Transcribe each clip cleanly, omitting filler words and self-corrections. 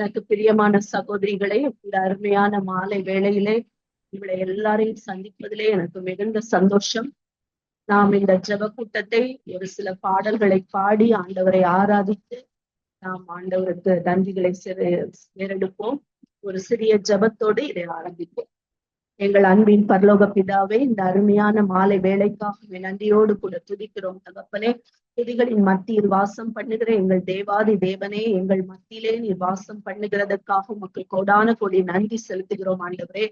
எனக்கு பிரியமான சகோதரிகளே, இந்த அருமையான மாலை வேளையிலே இவளை எல்லாரையும் சந்திப்பதிலே எனக்கு மிகுந்த சந்தோஷம். நாம் இந்த ஜெப கூட்டத்தை ஒரு சில பாடல்களை பாடி ஆண்டவரை ஆராதித்து நாம் ஆண்டவருக்கு நன்றிகளை ஏறெடுப்போம். ஒரு சிறிய ஜெபத்தோடு இதை ஆரம்பிப்போம். எங்கள் அன்பின் பரலோக பிதாவே, இந்த அருமையான மாலை வேலைக்காக நன்றியோடு கூட துதிக்கிறோம் தகப்பனே. துதிகளின் மத்தியில் வாசம் பண்ணுகிற எங்கள் தேவாதி தேவனே, எங்கள் மத்தியிலே நீர் வாசம் பண்ணுகிறதற்காக உமக்கு கோடான கோடி நன்றி செலுத்துகிறோம் ஆண்டவரே.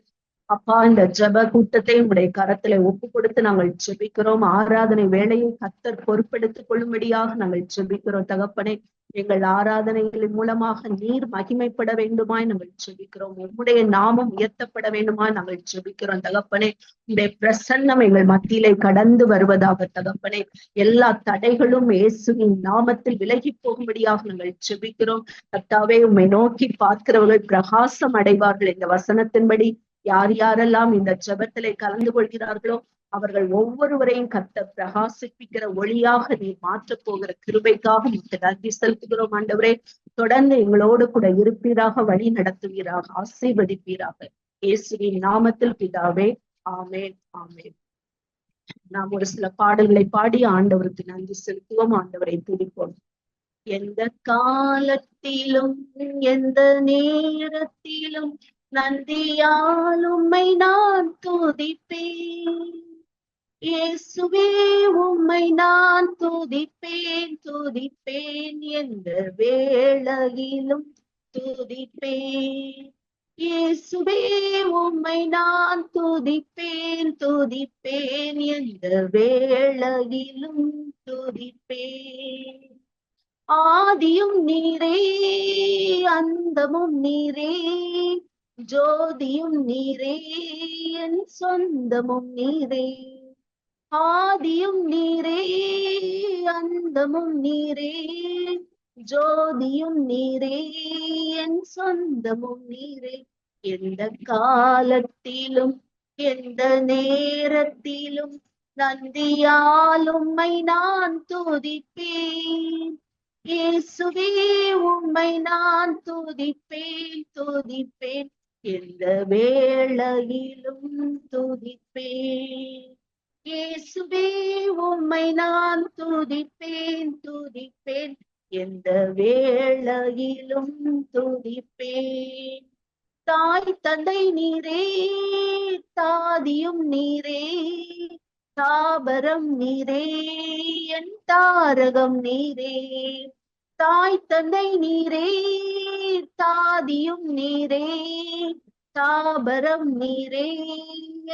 அப்பா, இந்த ஜெப கூட்டத்தை உங்களுடைய கரத்துல ஒப்பு கொடுத்து நாங்கள் ஜெபிக்கிறோம். ஆராதனை வேளையை கர்த்தர் பொறுப்பெடுத்துக் கொள்ளும்படியாக நாங்கள் ஜெபிக்கிறோம் தகப்பனே. எங்கள் ஆராதனைகளின் மூலமாக நீர் மகிமைப்பட வேண்டுமாய் நாங்கள் ஜெபிக்கிறோம். உம்முடைய நாமம் உயர்த்தப்பட வேண்டுமாய் நாங்கள் ஜெபிக்கிறோம் தகப்பனே. உங்களுடைய பிரசன்னம் எங்கள் மத்தியிலே கடந்து வருவதாக தகப்பனே. எல்லா தடைகளும் இயேசுவின் நாமத்தில் விலகி போகும்படியாக நாங்கள் ஜெபிக்கிறோம். கர்த்தாவே, உம்மை நோக்கி பார்க்கிறவர்கள் பிரகாசம் அடைவார்கள். இந்த வசனத்தின்படி யார் யாரெல்லாம் இந்த ஜெபத்திலே கலந்து கொள்கிறார்களோ அவர்கள் ஒவ்வொருவரையும் கர்த்தர் பிரகாசிப்பிக்கிற ஒளியாக நீர் மாற்றப் போகிற கிருபைக்காக உங்களுக்கு நன்றி செலுத்துகிறோம் ஆண்டவரே. தொடர்ந்து எங்களோடு கூட இருப்பீராக, வழி நடத்துவீராக, ஆசீர்வதிப்பீராக. இயேசுவின் நாமத்தில் பிதாவே, ஆமேன் ஆமேன். நாம் ஒரு சில பாடல்களை பாடி ஆண்டவருக்கு நன்றி செலுத்துவோம், ஆண்டவரை துதிப்போம். எந்த காலத்திலும் எந்த நேரத்திலும் நன்றியால் உம்மை நான் துதிப்பேன். இயேசுவே, உம்மை நான் துதிப்பேன் துதிப்பேன், எந்த வேளையிலும் துதிப்பேன். இயேசுவே, உம்மை நான் துதிப்பேன் துதிப்பேன், எந்த வேளையிலும் துதிப்பேன். ஆதியும் நீரே, அந்தமும் நீரே, ஜோதியும் நீரே, என் சொந்தமும் நீரே. ஆதியும் நீரே, அந்தமும் நீரே, ஜோதியும் நீரே, என் சொந்தமும் நீரே. எந்த காலத்திலும் எந்த நேரத்திலும் நன்றியால் உம்மை நான் துதிப்பேன். இயேசுவே, உம்மை நான் துதிப்பேன் துதிப்பேன், எந்த வேளையிலும் துதிப்பேன். இயேசுவே, உம்மை நான் துதிப்பேன் துதிப்பேன், எந்த வேளையிலும் துதிப்பேன். தாய் தந்தை நீரே, தாதியும் நீரே, தாபரம் நீரே, என் தாரகம் நீரே. தாய் தந்தை நீரே, தாதியும் நீரே, தாபரம் நீரே,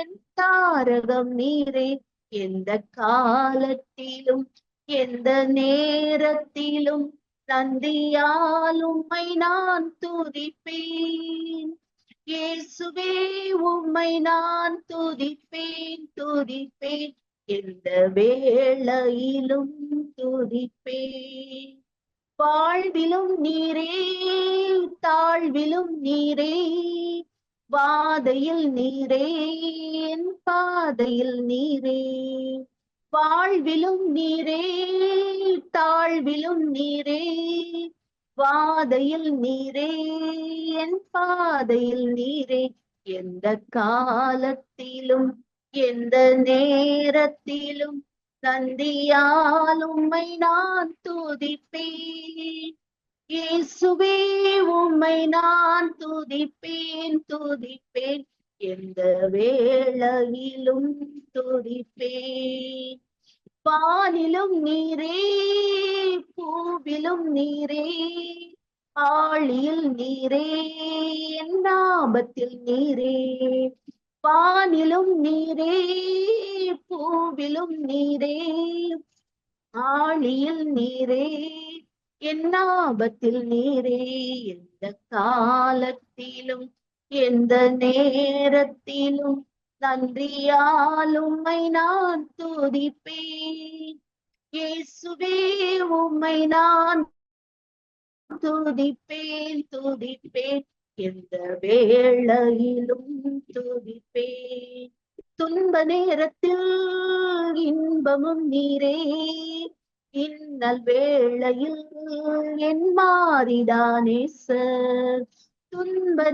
என் தாரகம் நீரே. எந்த காலத்திலும் எந்த நேரத்திலும் நன்றியால் உம்மை நான் துதிப்பேன். இயேசுவே, உம்மை நான் துதிப்பேன் துதிப்பேன், எந்த வேளையிலும் துதிப்பேன். வாழ்விலும் நீரே, தாழ்விலும் நீரே, வாதையில் நீரே, என் பாதையில் நீரே. வாழ்விலும் நீரே, தாழ்விலும் நீரே, வாதையில் நீரே, என் பாதையில் நீரே. எந்த காலத்திலும் எந்த நேரத்திலும் நன்றியால் உம்மை நான் துதிப்பேன். இயேசுவே, உம்மை நான் துதிப்பேன் துதிப்பேன், எந்த வேளையிலும் துதிப்பேன். வானிலும் நீரே, பூவிலும் நீரே, ஆழியில் நீரே, என் ஆபத்தில் நீரே. வானிலும் நீரே, பூவிலும் நீரே, ஆழியில் நீரே, என் ஆபத்தில் நீரே. எந்த காலத்திலும் எந்த நேரத்திலும் நன்றியால் உம்மை நான் துதிப்பேன். இயேசுவே, உம்மை நான் துதிப்பேன் துதிப்பேன், எந்த வேளையிலும் துதிப்பேன். துன்ப நேரத்தில் இன்பமும் நீரே, இன்னல் வேளையில் என் மாறிடானே சார்.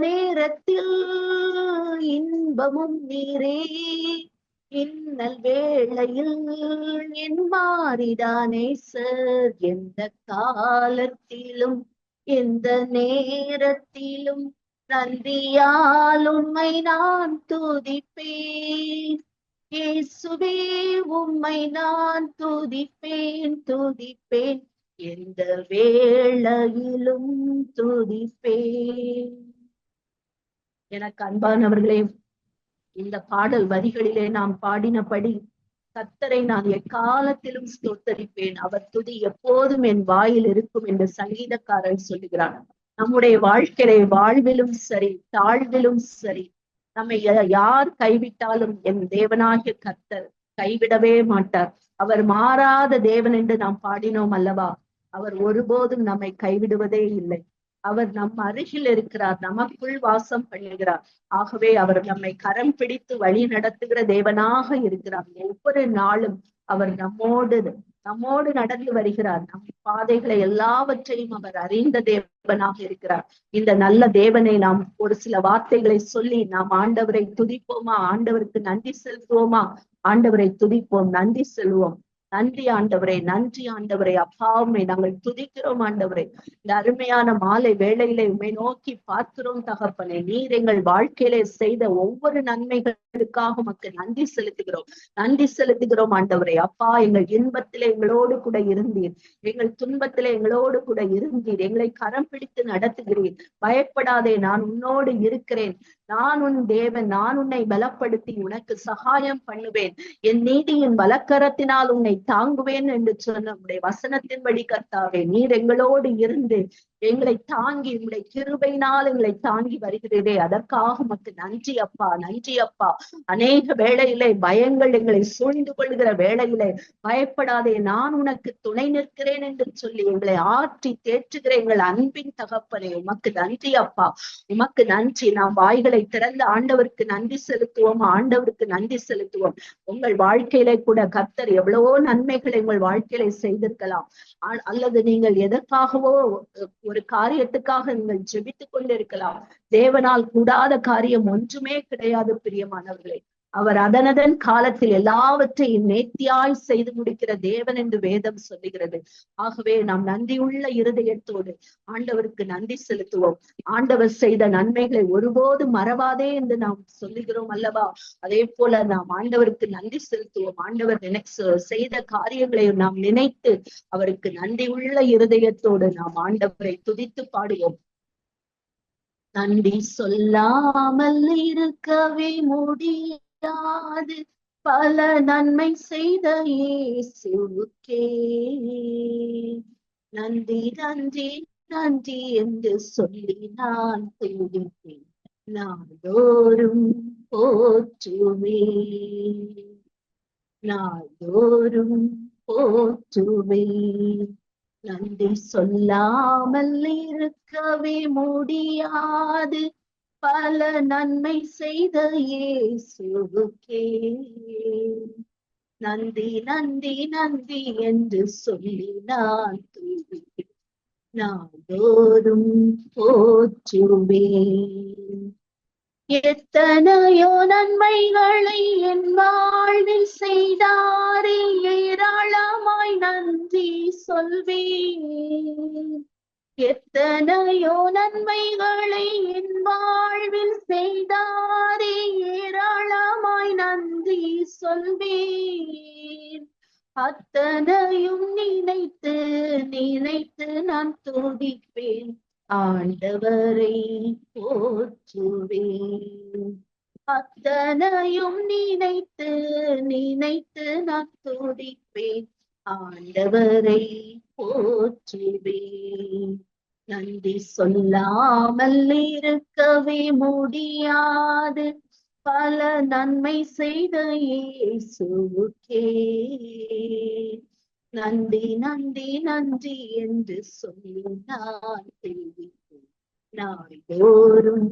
நேரத்தில் இன்பமும் நீரே, இன்னல் வேளையில் என் மாறிடானே சார். எந்த காலத்திலும் எந்த நேரத்திலும் நன்றியால் உம்மை நான் துதிப்பேன். இயேசுவே உம்மை நான் துதிப்பேன் துதிப்பேன், எந்த வேளையிலும் துதிப்பேன். எனக்கு அன்பானவர்களே, இந்த பாடல் வரிகளிலே நாம் பாடினபடி கர்த்தரை நான் எக்காலத்திலும் ஸ்தோத்தரிப்பேன், அவர் துதி எப்போதும் என் வாயில் இருக்கும் என்று சங்கீதக்காரன் சொல்லுகிறான். நம்முடைய வாழ்விலும் சரி தாழ்விலும் சரி, நம்மை யார் கைவிட்டாலும் என் தேவனாகிய கர்த்தர் கைவிடவே மாட்டார். அவர் மாறாத தேவன் என்று நாம் பாடினோம் அல்லவா? அவர் ஒருபோதும் நம்மை கைவிடுவதே இல்லை. அவர் நம் அருகில் இருக்கிறார், நமக்குள் வாசம் பண்ணுகிறார். ஆகவே அவர் நம்மை கரம் பிடித்து வழி நடத்துகிற தேவனாக இருக்கிறார். ஒவ்வொரு நாளும் அவர் நம்மோடு நடந்து வருகிறார். நம் பாதைகளை எல்லாவற்றையும் அவர் அறிந்த தேவனாக இருக்கிறார். இந்த நல்ல தேவனை நாம் ஒரு சில வார்த்தைகளை சொல்லி நாம் ஆண்டவரை துதிப்போமா? ஆண்டவருக்கு நன்றி செலுத்துவோமா? ஆண்டவரை துதிப்போம், நன்றி செல்வோம். நன்றி ஆண்டவரே, நன்றி ஆண்டவரே. அப்பாவுமே நாங்கள் துதிக்கிறோம் ஆண்டவரே. இந்த அருமையான மாலை வேளையிலே உம்மை நோக்கி பார்க்கிறோம் தகப்பனே. நீர் எங்கள் வாழ்க்கையிலே செய்த ஒவ்வொரு நன்மைகளுக்காக உமக்கு நன்றி செலுத்துகிறோம், நன்றி செலுத்துகிறோம் ஆண்டவரே. அப்பா, எங்கள் இன்பத்திலே எங்களோடு கூட இருந்தீர், எங்கள் துன்பத்திலே எங்களோடு கூட இருந்தீர், எங்களை கரம் பிடித்து நடத்துகிறீர். பயப்படாதே, நான் உன்னோடு இருக்கிறேன், நான் உன் தேவன், நான் உன்னை பலப்படுத்தி உனக்கு சகாயம் பண்ணுவேன், என் நீதியின் வலக்கரத்தினால் உன்னை தாங்குவேன் என்று சொன்ன உடைய வசனத்தின்படி கர்த்தாவே, நீர் எங்களோடு இருந்து எங்களை தாங்கி உங்களுடைய கிருபையினால் எங்களை தாங்கி வருகிறீரே, அதற்காக உமக்கு நன்றி அப்பா, நன்றி அப்பா. அநேக வேளையிலே பயங்கள் எங்களை சூழ்ந்து கொள்கிற வேளையிலே பயப்படாதே, நான் உனக்கு துணை நிற்கிறேன் என்று சொல்லி எங்களை ஆற்றி தேற்றுகிற எங்கள் அன்பின் தகப்பனே, உமக்கு நன்றி அப்பா, உமக்கு நன்றி. நாம் வாய்களை திறந்து ஆண்டவருக்கு நன்றி செலுத்துவோம், ஆண்டவருக்கு நன்றி செலுத்துவோம். உங்கள் வாழ்க்கையிலே கூட கர்த்தர் எவ்வளவோ நன்மைகளை உங்கள் வாழ்க்கையில செய்திருக்கலாம், அல்லது நீங்கள் எதற்காகவோ ஒரு காரியத்துக்காக நீங்கள் ஜெபித்துக் கொண்டிருக்கலாம். தேவனால் கூடாத காரியம் ஒன்றுமே கிடையாது பிரியமானவர்களே. அவர் அதனதன் காலத்தில் எல்லாவற்றையும் நேர்த்தியாய் செய்து முடிக்கிற தேவன் என்று வேதம் சொல்லுகிறது. ஆகவே நாம் நன்றியுள்ள இருதயத்தோடு ஆண்டவருக்கு நன்றி செலுத்துவோம். ஆண்டவர் செய்த நன்மைகளை ஒருபோதும் மறவாதே என்று நாம் சொல்லுகிறோம் அல்லவா? அதே போல நாம் ஆண்டவருக்கு நன்றி செலுத்துவோம். ஆண்டவர் செய்த காரியங்களை நாம் நினைத்து அவருக்கு நன்றியுள்ள இருதயத்தோடு நாம் ஆண்டவரை துதித்து பாடுவோம். நன்றி சொல்லாமல் இருக்கவே முடியாது, பல நன்மை செய்த இயேசுவுக்கே நன்றி நன்றி நன்றி என்று சொல்லி நான் துதிப்பேன், நாள்தோறும் போற்றுவேன், நாள்தோறும் போற்றுவேன். நன்றி சொல்லாமல் இருக்கவே முடியாது, பல நன்மை செய்த இயேசுவுக்கே நன்றி நன்றி நன்றி என்று சொல்லி நான் துதிப்பேன், நாள்தோறும் போற்றுவேன். எத்தனையோ நன்மைகளை என் வாழ்வில் செய்தாரே, ஏராளமாய் நன்றி சொல்வேன். எத்தனையோ நன்மைகளை என் வாழ்வில் செய்தாரே, ஏராளமாய் நன்றி சொல்வேன். அத்தனையும் நினைத்து நினைத்து நான் துதிப்பேன், ஆண்டவரை போற்றுவேன். அத்தனையும் நினைத்து நினைத்து நான் துதிப்பேன், ஆண்டவரை போற்றுவேன். நன்றி சொல்லாமல் இருக்கவே முடியாது, பல நன்மை செய்த இயேசுவுக்கே நன்றி நன்றி நன்றி என்று சொல்லி நான் துதிப்பேன், நாள்தோறும்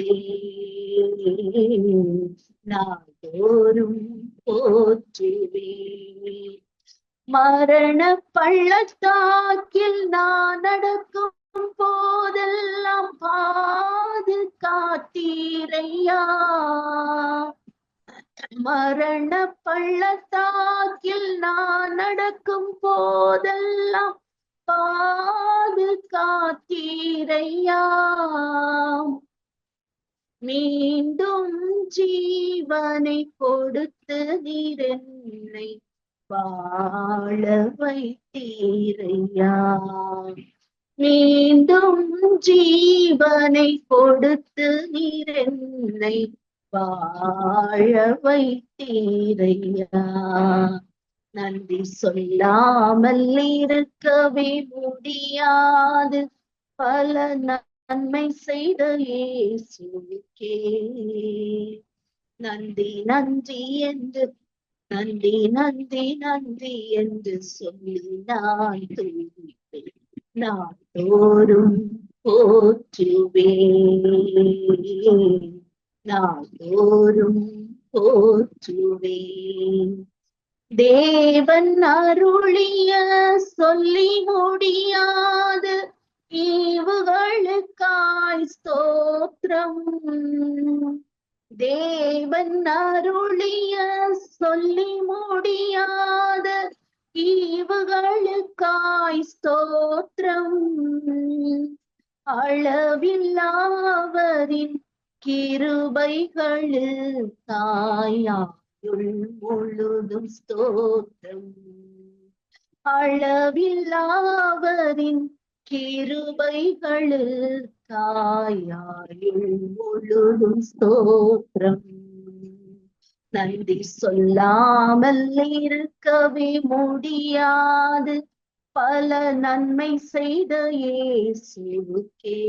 போற்றுவேன், நாள்தோறும் போற்றுவேன். மரண பள்ளத்தாக்கில் நான் நடக்கும் போதெல்லாம் மரண பள்ளத்தாக்கில் நான் நடக்கும் போதெல்லாம் பாதுகாத்தீரையா. மீண்டும் ஜீவனை கொடுத்து நீர் என்னை வாழ வைத்தீரையா. மீண்டும் ஜீவனை கொடுத்து நீர் என்னை வாழ வைத்தீரையா. நன்றி சொல்லாமல் இருக்கவே முடியாது, பல நன்மை செய்த இயேசுவுக்கே நன்றி நன்றி என்று நன்றி நன்றி நன்றி என்று சொல்லி நான் துதிப்பேன், நான் தோறும் போற்றுவேன், நான் தோறும் போற்றுவேன். தேவன் அருளிய சொல்லி முடியாது ஈவுகளுக்காய் ஸ்தோத்திரம். தேவன் அருளிய சொல்லி முடியாத ஈவுகளுக்காய் ஸ்தோத்திரம். அளவில்லாவரின் கிருபைகளுக்காய் ஆயுள் முழுதும் ஸ்தோத்திரம். அளவில்லாவரின் கிருபைகளுக்காய் ஆயுள் முழுதும் ஸ்தோத்திரம். நன்றி சொல்லாமல் இருக்கவே முடியாது, பல நன்மை செய்த இயேசுவுக்கே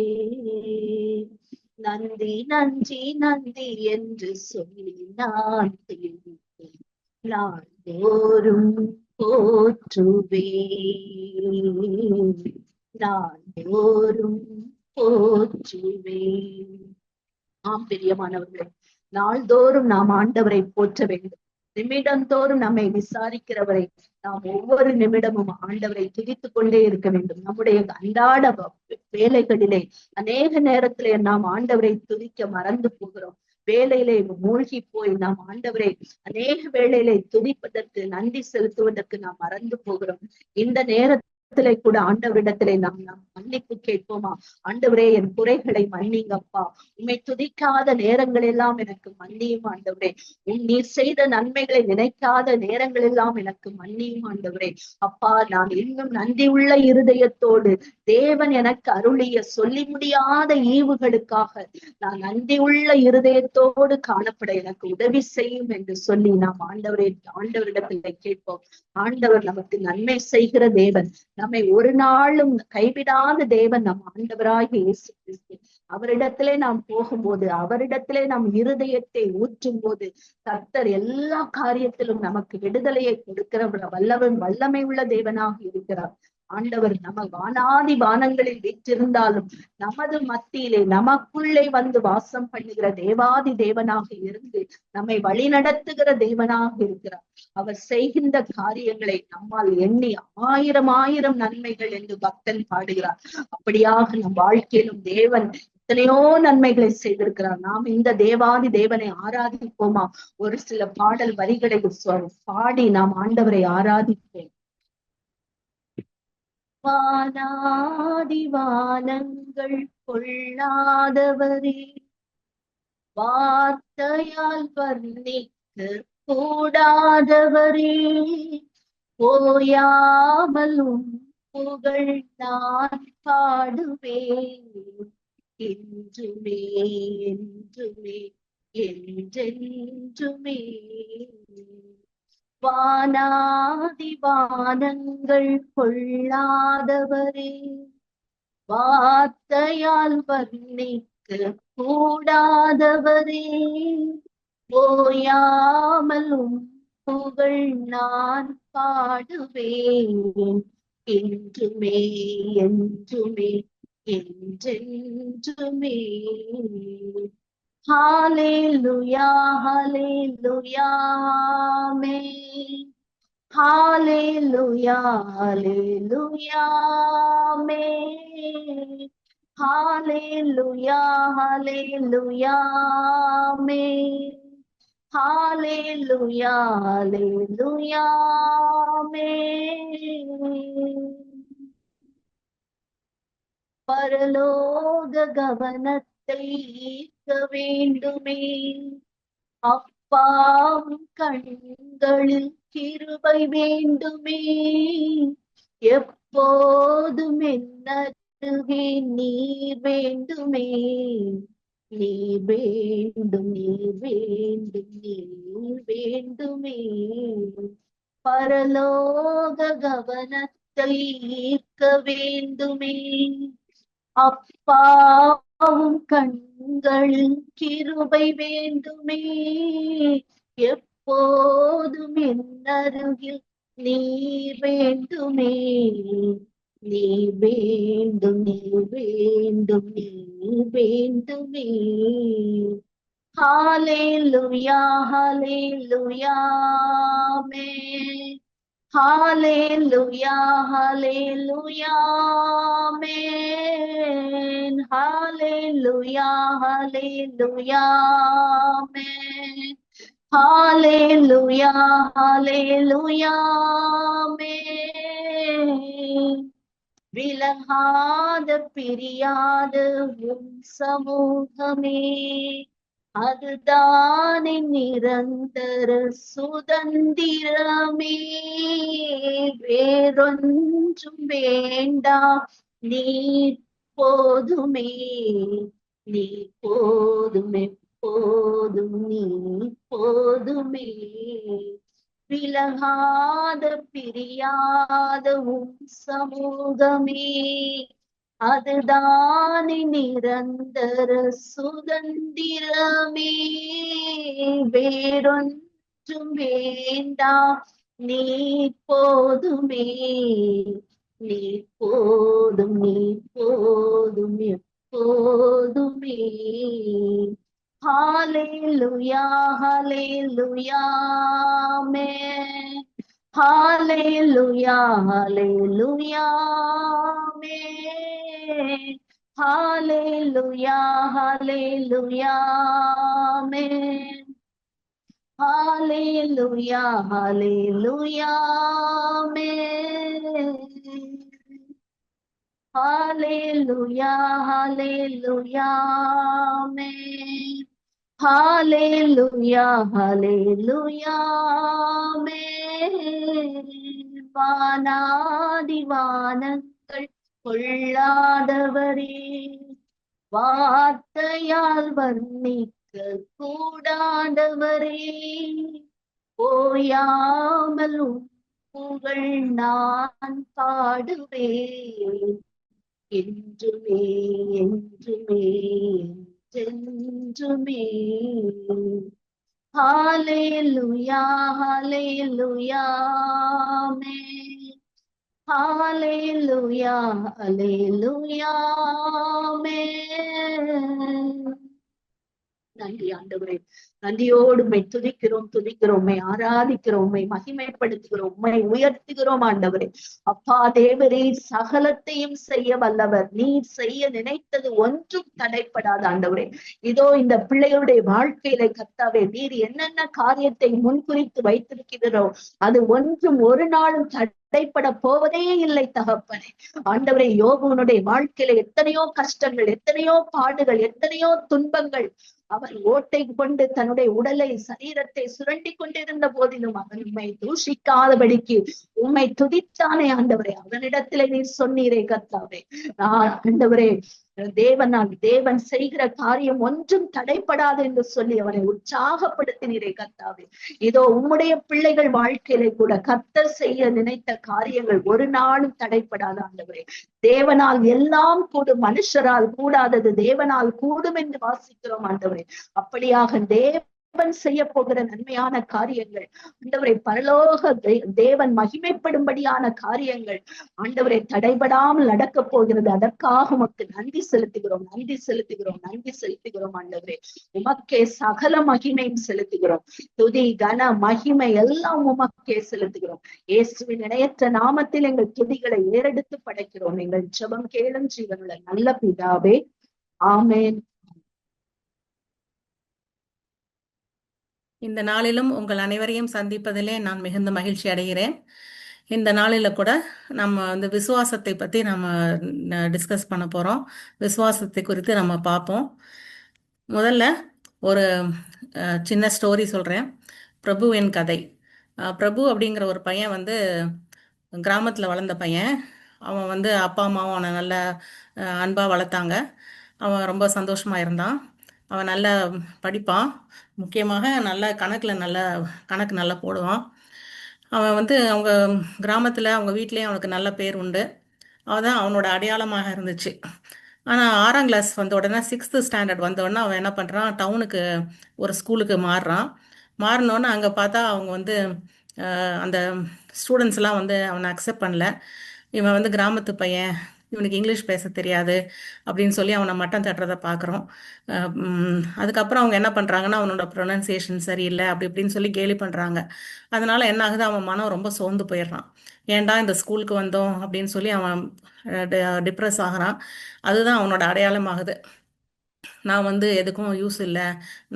நன்றி நன்றி நன்றி என்று சொல்லி நான் துதிப்பேன், நாள்தோறும் போற்றுவேன், நாள்தோறும் போற்றுவேன். ஆம் பிரியமானவர்களே, நாள்தோறும் நாம் ஆண்டவரை போற்ற வேண்டும். நிமிடந்தோறும் நம்மை விசாரிக்கிறவரை நாம் ஒவ்வொரு நிமிடமும் ஆண்டவரை துதித்துக் கொண்டே இருக்க வேண்டும். நம்முடைய அன்றாட வேலைகளிலே அநேக நேரத்திலே நாம் ஆண்டவரை துதிக்க மறந்து போகிறோம். வேலையிலே மூழ்கி போய் நாம் ஆண்டவரை அநேக வேளையிலே துதிப்பதற்கு, நன்றி செலுத்துவதற்கு நாம் மறந்து போகிறோம். இந்த நேரத்திலே கூட ஆண்டவரிடத்திலே நாம் மன்னிப்பு கேட்போமா? ஆண்டவரே, என் குறைகளை மன்னிங்கப்பா, உம்மை துதிக்காத நேரங்கள் எல்லாம் எனக்கு மன்னியும் ஆண்டவரே, நீர் செய்த நன்மைகளை நினைக்காத நேரங்கள் எல்லாம் எனக்கு மன்னியும் ஆண்டவரே. அப்பா, நான் இன்னும் நன்றியுள்ள இருதயத்தோடு தேவன் எனக்கு அருளிய சொல்லி முடியாத ஈவுகளுக்காக நான் நன்றியுள்ள இருதயத்தோடு காணப்பட எனக்கு உதவி செய்யும் என்று சொல்லி நாம் ஆண்டவரிடத்தில் கேட்போம். ஆண்டவர் நமக்கு நன்மை செய்கிற தேவன், நம்மை ஒரு நாளும் கைவிடாத தேவன் நம் ஆண்டவராகிய இயேசு கிறிஸ்து. அவரிடத்திலே நாம் போகும்போது, அவரிடத்திலே நாம் இருதயத்தை ஊற்றும் போது கர்த்தர் எல்லா காரியத்திலும் நமக்கு விடுதலையை கொடுக்கிற வல்லமை உள்ள தேவனாக இருக்கிறார். ஆண்டவர் நம்ம வானாதி வானங்களில் வீற்றிருந்தாலும் நமது மத்தியிலே நமக்குள்ளே வந்து வாசம் பண்ணுகிற தேவாதி தேவனாக இருந்து நம்மை வழி நடத்துகிற தேவனாக இருக்கிறார். அவர் செய்கின்ற காரியங்களை நம்மால் எண்ணி ஆயிரம் ஆயிரம் நன்மைகள் என்று பக்தன் பாடுகிறார். அப்படியாக நம் வாழ்க்கையிலும் தேவன் எத்தனையோ நன்மைகளை செய்திருக்கிறார். நாம் இந்த தேவாதி தேவனை ஆராதிப்போமா? ஒரு சில பாடல் வரிகளை பாடி நாம் ஆண்டவரை ஆராதிப்போம். வானாதி வானங்கள் கொள்ளாதவரே, வார்த்தையால் வர்ணிக்க கூடாதவரே, ஓயாமலும் புகழ் நான் பாடுவேன், என்றுமே என்றுமே என்றென்றுமே. வானாதி வானங்கள் கொள்ளாதவரே, வார்த்தையால் வர்ணிக்க கூடாதவரே, ஓயாமலும் புகழ் நான் பாடுவேன், என்றுமே என்றுமே என்றென்றுமே. Hallelujah, hallelujah, amen. Hallelujah, hallelujah, amen. Hallelujah, hallelujah, amen. ஹalleluya ஹalleluya ஆமென். பரலோக கவனத்தை ஈர்க்க வேண்டுமே, அப்பாவும் கண்களில் கிருபை வேண்டுமே, எப்போதும் என்னருகே நீர் வேண்டுமே, நீர் வேண்டும் நீர் வேண்டும் நீர் வேண்டுமே, பரலோக கவனத்தை ஈர்க்க வேண்டுமே, அப்பாவும் கண்களில் கிருபை வேண்டுமே, எப்போதும் என்னருகில் நீர் வேண்டுமே, நீர் வேண்டும் நீர் வேண்டும் நீர் வேண்டுமே, ஹalleluya ஹalleluya ஆமென். Hallelujah, hallelujah, amen. Hallelujah, hallelujah, amen. Hallelujah, hallelujah, amen. விலகாத பிரியாத உன் சமூகமே, அதுதானே நிரந்தர சுதந்திரமே, வேறொன்றும் வேண்டாம் நீ போதுமே, நீ போதும் எப்போதும் நீ போதுமே, விலகாத பிரியாத உன் சமூகமே, அதுதானே நிரந்தர சுதந்திரமே, வேறொன்றும் வேண்டாம் நீ போதுமே, நீ போதும் நீ போதும் எப்போதுமே, ஹalleluya ஹalleluya ஆமென். ஹalleluya ஹalleluya ஆமென். ஹalleluya ஹalleluya ஆமென். ஹalleluya ஹalleluya ஆமென். ஹalleluya ஹalleluya ஆமென். ஹalleluya ஹalleluya ஆமென். வானாதி வானங்கள் கொள்ளாதவரே, வார்த்தையால் வர்ணிக்க கூடாதவரே, ஓயாமல் உம் புகழ் நான் பாடுவேன், என்றுமே என்றுமே என்றென்றுமே. ஹalleluya ஹalleluya ஆமென். ஹalleluya ஹalleluya ஆமென். நன்றி ஆண்டவரே, நன்றியோடு உம்மை துதிக்கிறோம் துதிக்கிறோம், உம்மை ஆராதிக்கிறோம், உம்மை மகிமைப்படுத்துகிறோம், உம்மை உயர்த்துகிறோம் ஆண்டவரே. அப்பா தேவரே, சகலத்தையும் செய்ய வல்லவர், நீர் செய்ய நினைத்தது ஒன்றும் தடைப்படாத ஆண்டவரே. இதோ இந்த பிள்ளைகளுடைய வாழ்க்கையில கர்த்தாவே, நீர் என்னென்ன காரியத்தை முன்குறித்து வைத்திருக்கிறோ அது ஒன்றும் ஒரு நாளும் தடைப்பட போவதே இல்லை தகப்பனே. ஆண்டவரே, யோபுவனுடைய வாழ்க்கையில எத்தனையோ கஷ்டங்கள், எத்தனையோ பாடுகள், எத்தனையோ துன்பங்கள், அவன் ஓட்டை கொண்டு தன்னுடைய உடலை சரீரத்தை சுரண்டி கொண்டிருந்த போதிலும் அவன் உண்மை தூஷிக்காதபடிக்கு உண்மை துதித்தானே ஆண்டவரே. அவனிடத்திலே நீர் சொன்னீரே கர்த்தாவே, ஆண்டவரே, தேவன் செய்கிற காரியம் ஒன்றும் தடைப்படாது என்று சொல்லி அவனை உற்சாகப்படுத்தினீரே கர்த்தாவே. இதோ உம்முடைய பிள்ளைகள் வாழ்க்கையிலே கூட கர்த்தர் செய்ய நினைத்த காரியங்கள் ஒரு நாளும் தடைப்படாது ஆண்டவரே. தேவனால் எல்லாம் கூடும், மனுஷரால் கூடாதது தேவனால் கூடும் என்று வாசிக்கிறோம் ஆண்டவரே. அப்படியாக தேவன் செய்ய போகிற நன்மையான காரியங்கள் ஆண்டவரை, பரலோக தேவன் மகிமைப்படும்படியான காரியங்கள் ஆண்டவரை தடைபடாமல் நடக்க போகிறது. அதற்காக உமக்கு நன்றி செலுத்துகிறோம் நன்றி செலுத்துகிறோம் நன்றி செலுத்துகிறோம் ஆண்டவரே. உமக்கே சகல மகிமையும் செலுத்துகிறோம். துதி கன மகிமை எல்லாம் உமக்கே செலுத்துகிறோம். இயேசுவின் இணையற்ற நாமத்தில் எங்கள் துதிகளை ஏறெடுத்து படைக்கிறோம். எங்கள் ஜெபம் கேளும் ஜீவனுள்ள நல்ல பிதாவே, ஆமென். இந்த நாளிலும் உங்கள் அனைவரையும் சந்திப்பதிலே நான் மிகுந்த மகிழ்ச்சி அடைகிறேன். இந்த நாளில் கூட நம்ம விசுவாசத்தை பற்றி நம்ம டிஸ்கஸ் பண்ண போகிறோம். விசுவாசத்தை குறித்து நம்ம பார்ப்போம். முதல்ல ஒரு சின்ன ஸ்டோரி சொல்கிறேன். பிரபுவின் கதை. பிரபு அப்படிங்கிற ஒரு பையன் கிராமத்தில் வளர்ந்த பையன். அவன் அப்பா அம்மாவும் அவனை நல்ல அன்பாக வளர்த்தாங்க. அவன் ரொம்ப சந்தோஷமாக இருந்தான். அவன் நல்லா படிப்பான். முக்கியமாக நல்ல கணக்கு நல்லா போடுவான். அவன் அவங்க கிராமத்தில் அவங்க வீட்டிலேயே அவனுக்கு நல்ல பேர் உண்டு. அவதான் அவனோட அடையாளமாக இருந்துச்சு. ஆனால் 6ஆம் கிளாஸ் வந்த உடனே 6th ஸ்டாண்டர்ட் வந்த உடனே அவன் என்ன பண்ணுறான், டவுனுக்கு ஒரு ஸ்கூலுக்கு மாறுறான். மாறினோடனே அங்கே பார்த்தா அவங்க அந்த ஸ்டூடெண்ட்ஸ்லாம் அவனை அக்செப்ட் பண்ணல. இவன் கிராமத்து பையன், இவனுக்கு இங்கிலீஷ் பேச தெரியாது அப்படின்னு சொல்லி அவனை மட்டம் தட்டுறதை பார்க்குறோம். அதுக்கப்புறம் அவங்க என்ன பண்ணுறாங்கன்னா, அவனோட ப்ரொனன்சியேஷன் சரியில்லை அப்படி இப்படின்னு சொல்லி கேலி பண்ணுறாங்க. அதனால என்ன ஆகுது, அவன் மனம் ரொம்ப சோர்ந்து போயிடுறான். ஏன்டா இந்த ஸ்கூலுக்கு வந்தோம் அப்படின்னு சொல்லி அவன் டிப்ரெஸ் ஆகிறான். அதுதான் அவனோட அடையாளமாகுது. நான் எதுக்கும் யூஸ் இல்லை,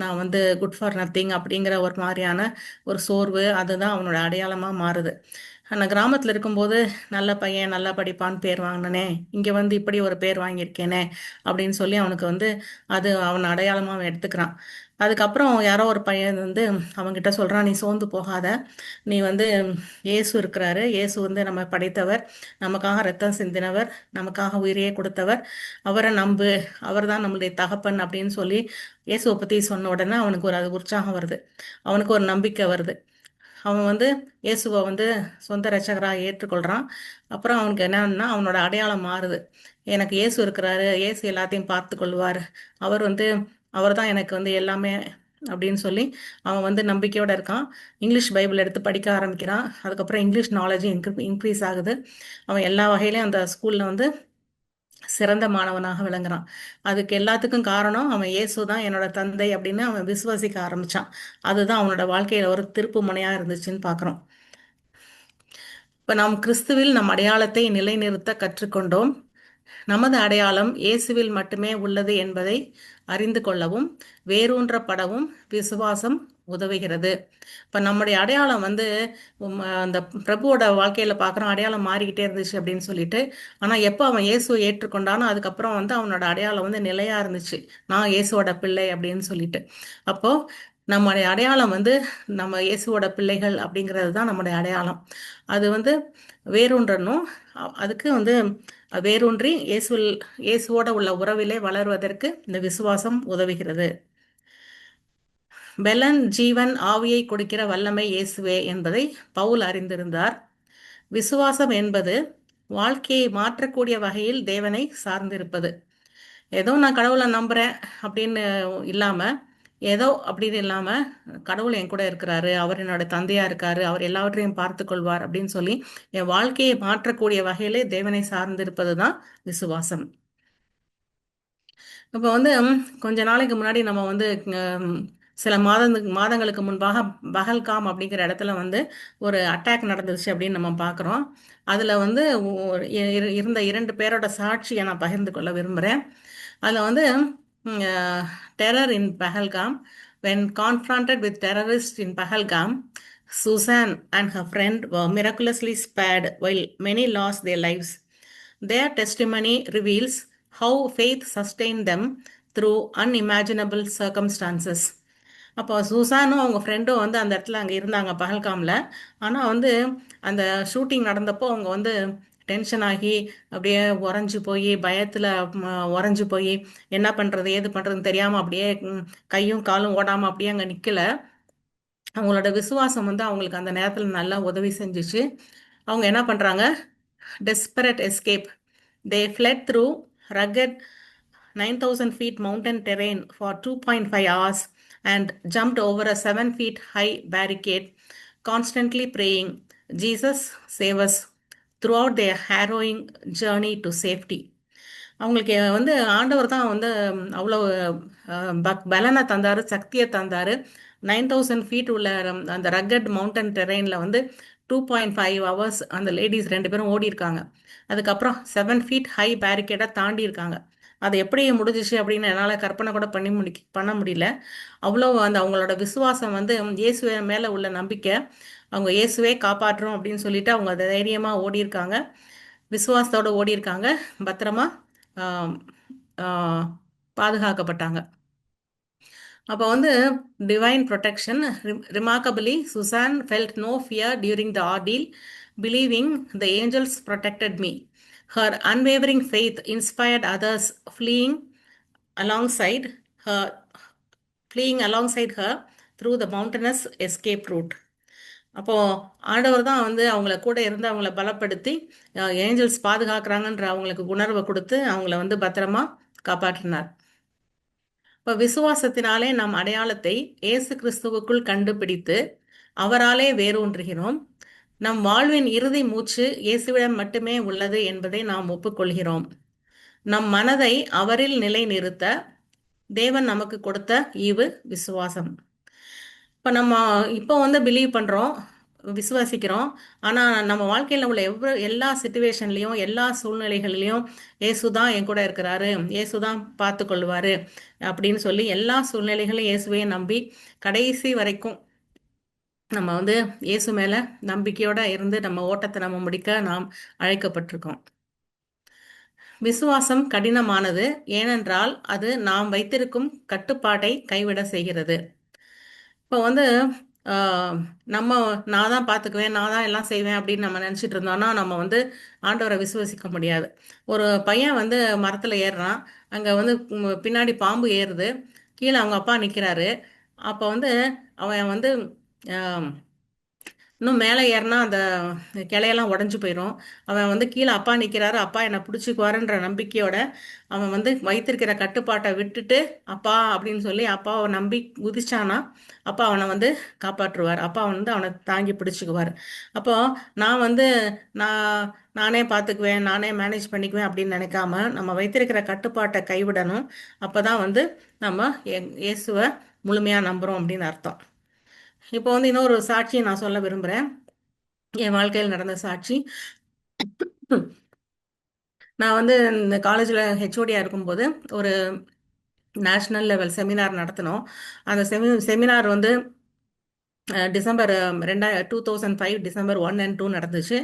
நான் குட் ஃபார் நத்திங் அப்படிங்கிற ஒரு மாதிரியான ஒரு சோர்வு, அதுதான் அவனோட அடையாளமாக மாறுது. நான் கிராமத்தில் இருக்கும்போது நல்ல பையன் நல்லா படிப்பான்னு பேர் வாங்கினனே, இங்கே இப்படி ஒரு பேர் வாங்கியிருக்கேனே அப்படின்னு சொல்லி அவனுக்கு அது அவன் அடையாளமாக அவன் எடுத்துக்கிறான். அதுக்கப்புறம் யாரோ ஒரு பையன் அவன்கிட்ட சொல்கிறான், நீ சோர்ந்து போகாத, நீ இயேசு இருக்கிறாரு, இயேசு நம்ம படைத்தவர், நமக்காக ரத்தம் சிந்தினவர், நமக்காக உயிரையே கொடுத்தவர், அவரை நம்பு, அவர் தான் நம்மளுடைய தகப்பன் அப்படின்னு சொல்லி இயேசுவை பற்றி சொன்ன உடனே அவனுக்கு ஒரு அது உற்சாகம் வருது, அவனுக்கு ஒரு நம்பிக்கை வருது. அவன் இயேசுவை சொந்த இரட்சகராக ஏற்றுக்கொள்கிறான். அப்புறம் அவனுக்கு என்னன்னா, அவனோட அடையாளம் மாறுது. எனக்கு இயேசு இருக்கிறாரு, இயேசு எல்லாத்தையும் பார்த்து கொள்வார், அவர் அவர் தான் எனக்கு எல்லாமே அப்படின்னு சொல்லி அவன் நம்பிக்கையோட இருக்கான். இங்கிலீஷ் பைபிள் எடுத்து படிக்க ஆரம்பிக்கிறான். அதுக்கப்புறம் இங்கிலீஷ் நாலேஜும் இன்க்ரீஸ் ஆகுது. அவன் எல்லா வகையிலையும் அந்த ஸ்கூலில் சிறந்த மாணவனாக விளங்குறான். அதுக்கு எல்லாத்துக்கும் காரணம் அவன் இயேசு தான் என்னோட தந்தை அப்படின்னு அவன் விசுவாசிக்க ஆரம்பிச்சான். அதுதான் அவனோட வாழ்க்கையில ஒரு திருப்பு முனையா இருந்துச்சுன்னு பார்க்குறோம். இப்ப நாம் கிறிஸ்துவில் நம் அடையாளத்தை நிலைநிறுத்த கற்றுக்கொண்டோம். நமது அடையாளம் இயேசுவில் மட்டுமே உள்ளது என்பதை அறிந்து கொள்ளவும் வேரூன்றப்படவும் விசுவாசம் உதவுகிறது. இப்போ நம்முடைய அடையாளம் அந்த பிரபுவோட வாழ்க்கையில் பார்க்குறோம், அடையாளம் மாறிக்கிட்டே இருந்துச்சு அப்படின்னு சொல்லிட்டு. ஆனால் எப்போ அவன் இயேசுவை ஏற்றுக்கொண்டானோ அதுக்கப்புறம் அவனோட அடையாளம் நிலையாக இருந்துச்சு, நான் இயேசுவோட பிள்ளை அப்படின்னு சொல்லிட்டு. அப்போது நம்முடைய அடையாளம் நம்ம இயேசுவோட பிள்ளைகள் அப்படிங்கிறது தான் நம்முடைய அடையாளம். அது வேரூன்றணும். அதுக்கு வேரூன்றி இயேசுவோட உள்ள உறவிலே வளர்வதற்கு இந்த விசுவாசம் உதவுகிறது. பெலன் ஜீவன் ஆவியை கொடுக்கிற வல்லமை இயேசுவே என்பதை பவுல் அறிந்திருந்தார். விசுவாசம் என்பது வாழ்க்கையை மாற்றக்கூடிய வகையில் தேவனை சார்ந்திருப்பது. ஏதோ நான் கடவுளை நம்புறேன் அப்படின்னு இல்லாம, ஏதோ அப்படின்னு இல்லாம, கடவுள் என் கூட இருக்கிறாரு, அவர் என்னோட தந்தையா இருக்காரு, அவர் எல்லாவற்றையும் பார்த்து கொள்வார் அப்படின்னு சொல்லி என் வாழ்க்கையை மாற்றக்கூடிய வகையிலே தேவனை சார்ந்திருப்பது தான் விசுவாசம். இப்போ கொஞ்ச நாளைக்கு முன்னாடி நம்ம சில மாதங்களுக்கு முன்பாக பஹல்காம் அப்படிங்கிற இடத்துல ஒரு அட்டாக் நடந்துச்சு அப்படின்னு நம்ம பார்க்குறோம். அதில் இருந்த 2 பேரோட சாட்சியை நான் பகிர்ந்து கொள்ள விரும்புகிறேன். அதில் terror in Pahalgam. When confronted with terrorists in Pahalgam, Suzanne and her friend were miraculously spared while many lost their lives. Their testimony reveals how faith sustained them through unimaginable circumstances. அப்போ சூசானும் அவங்க ஃப்ரெண்டும் அந்த இடத்துல அங்கே இருந்தாங்க பஹல்காமில். ஆனால் அந்த ஷூட்டிங் நடந்தப்போ அவங்க டென்ஷன் ஆகி அப்படியே உறைஞ்சி போய் பயத்தில் உறைஞ்சி போய் என்ன பண்ணுறது ஏது பண்ணுறதுன்னு தெரியாமல் அப்படியே கையும் காலும் ஓடாமல் அப்படியே அங்கே நிற்கல. அவங்களோட விசுவாசம் அவங்களுக்கு அந்த நேரத்தில் நல்லா உதவி செஞ்சிச்சு. அவங்க என்ன பண்ணுறாங்க, desperate escape. They fled through rugged 9,000 feet mountain terrain for 2.5 hours and jumped over a 7 feet high barricade, constantly praying, Jesus, save us, throughout their harrowing journey to safety. அவங்களுக்கு ஆண்டவர் தான் அவ்வளோ பலனை தந்தார், சக்தியை தந்தார். 9,000 ஃபீட் உள்ள அந்த ரக்கட் மவுண்டன் டெரெயினில் 2.5 hours அந்த லேடிஸ் 2 பேரும் ஓடி இருக்காங்க. அதுக்கப்புறம் 7 feet ஹை பேரிகேடை தாண்டி இருக்காங்க. அது எப்படி முடிஞ்சிச்சு அப்படின்னு என்னால் கற்பனை கூட பண்ண முடியல. அவ்வளோ அந்த அவங்களோட விசுவாசம் வந்து இயேசுவே மேலே உள்ள நம்பிக்கை, அவங்க இயேசுவே காப்பாற்றுறோம் அப்படின்னு சொல்லிட்டு அவங்க தைரியமாக ஓடி இருக்காங்க, விசுவாசத்தோட ஓடி இருக்காங்க, பத்திரமா ஆம், ஆ, பாதுகாக்கப்பட்டாங்க. அப்போ வந்து divine protection. Remarkably Susan felt no fear during the ordeal, believing the angels protected me. Her unwavering faith inspired others fleeing alongside her fleeing alongside her through the mountainous escape route. அப்போ ஆண்டவர் தான் வந்து அவங்கள கூட இருந்து அவங்கள பலப்படுத்தி Angeles பாதுகாக்கிறாங்கன்ற அவங்களுக்கு உணர்வை கொடுத்து அவங்கள வந்து பத்திரமா காப்பாற்றினார். இப்போ விசுவாசத்தினாலே நம் அடையாளத்தை இயேசு கிறிஸ்துவுக்குள் கண்டுபிடித்து அவராலே வேரூன்றுகிறோம். நம் வாழ்வின் இறுதி மூச்சு இயேசுவிடம் மட்டுமே உள்ளது என்பதை நாம் ஒப்புக்கொள்கிறோம். நம் மனதை அவரில் நிலைநிறுத்த தேவன் நமக்கு கொடுத்த ஈவு விசுவாசம். இப்போ நம்ம இப்போ வந்து பிலீவ் பண்ணுறோம், விசுவாசிக்கிறோம். ஆனால் நம்ம வாழ்க்கையில் உள்ள எல்லா சுச்சுவேஷன்லேயும் எல்லா சூழ்நிலைகள்லையும் இயேசு தான் என் கூட இருக்கிறாரு, இயேசு தான் பார்த்து கொள்வார் அப்படின்னு சொல்லி எல்லா சூழ்நிலைகளையும் இயேசுவையே நம்பி கடைசி வரைக்கும் நம்ம வந்து இயேசு மேலே நம்பிக்கையோடு இருந்து நம்ம ஓட்டத்தை நம்ம முடிக்க நாம் அழைக்கப்பட்டிருக்கோம். விசுவாசம் கடினமானது, ஏனென்றால் அது நாம் வைத்திருக்கும் கட்டுப்பாட்டை கைவிட செய்கிறது. இப்போ வந்து நம்ம நான் தான் பார்த்துக்குவேன், நான் தான் எல்லாம் செய்வேன் அப்படின்னு நம்ம நினச்சிட்டு இருந்தோம்னா நம்ம வந்து ஆண்டவரை விசுவசிக்க முடியாது. ஒரு பையன் வந்து மரத்தில் ஏறுறான், அங்கே வந்து பின்னாடி பாம்பு ஏறுது, கீழே அவங்க அப்பா நிற்கிறாரு. அப்போ வந்து அவன் வந்து இன்னும் மேலே ஏறினா அந்த கிளையெல்லாம் உடஞ்சி போயிடும். அவன் வந்து கீழே அப்பா நிற்கிறாரு, அப்பா என்னை பிடிச்சிக்குவாருன்ற நம்பிக்கையோட அவன் வந்து வைத்திருக்கிற கட்டுப்பாட்டை விட்டுட்டு அப்பா அப்படின்னு சொல்லி அப்பாவை நம்பி குதிச்சானா அப்பா அவனை வந்து காப்பாற்றுவார், அப்பா வந்து அவனை தாங்கி பிடிச்சிக்குவார். அப்போ நான் வந்து நானே பார்த்துக்குவேன், நானே மேனேஜ் பண்ணிக்குவேன் அப்படின்னு நினைக்காம நம்ம வைத்திருக்கிற கட்டுப்பாட்டை கைவிடணும். அப்போ தான் வந்து நம்ம இயேசுவை முழுமையாக நம்புகிறோம் அப்படின்னு அர்த்தம். இப்போ வந்து இன்னொரு சாட்சியை நான் சொல்ல விரும்புகிறேன், என் வாழ்க்கையில் நடந்த சாட்சி. நான் வந்து இந்த காலேஜில் ஹெச்ஓடியாக இருக்கும்போது ஒரு நேஷ்னல் லெவல் செமினார் நடத்தினோம். அந்த செமினார் வந்து டிசம்பர் 2005 டிசம்பர் 1 and 2 நடந்துச்சு.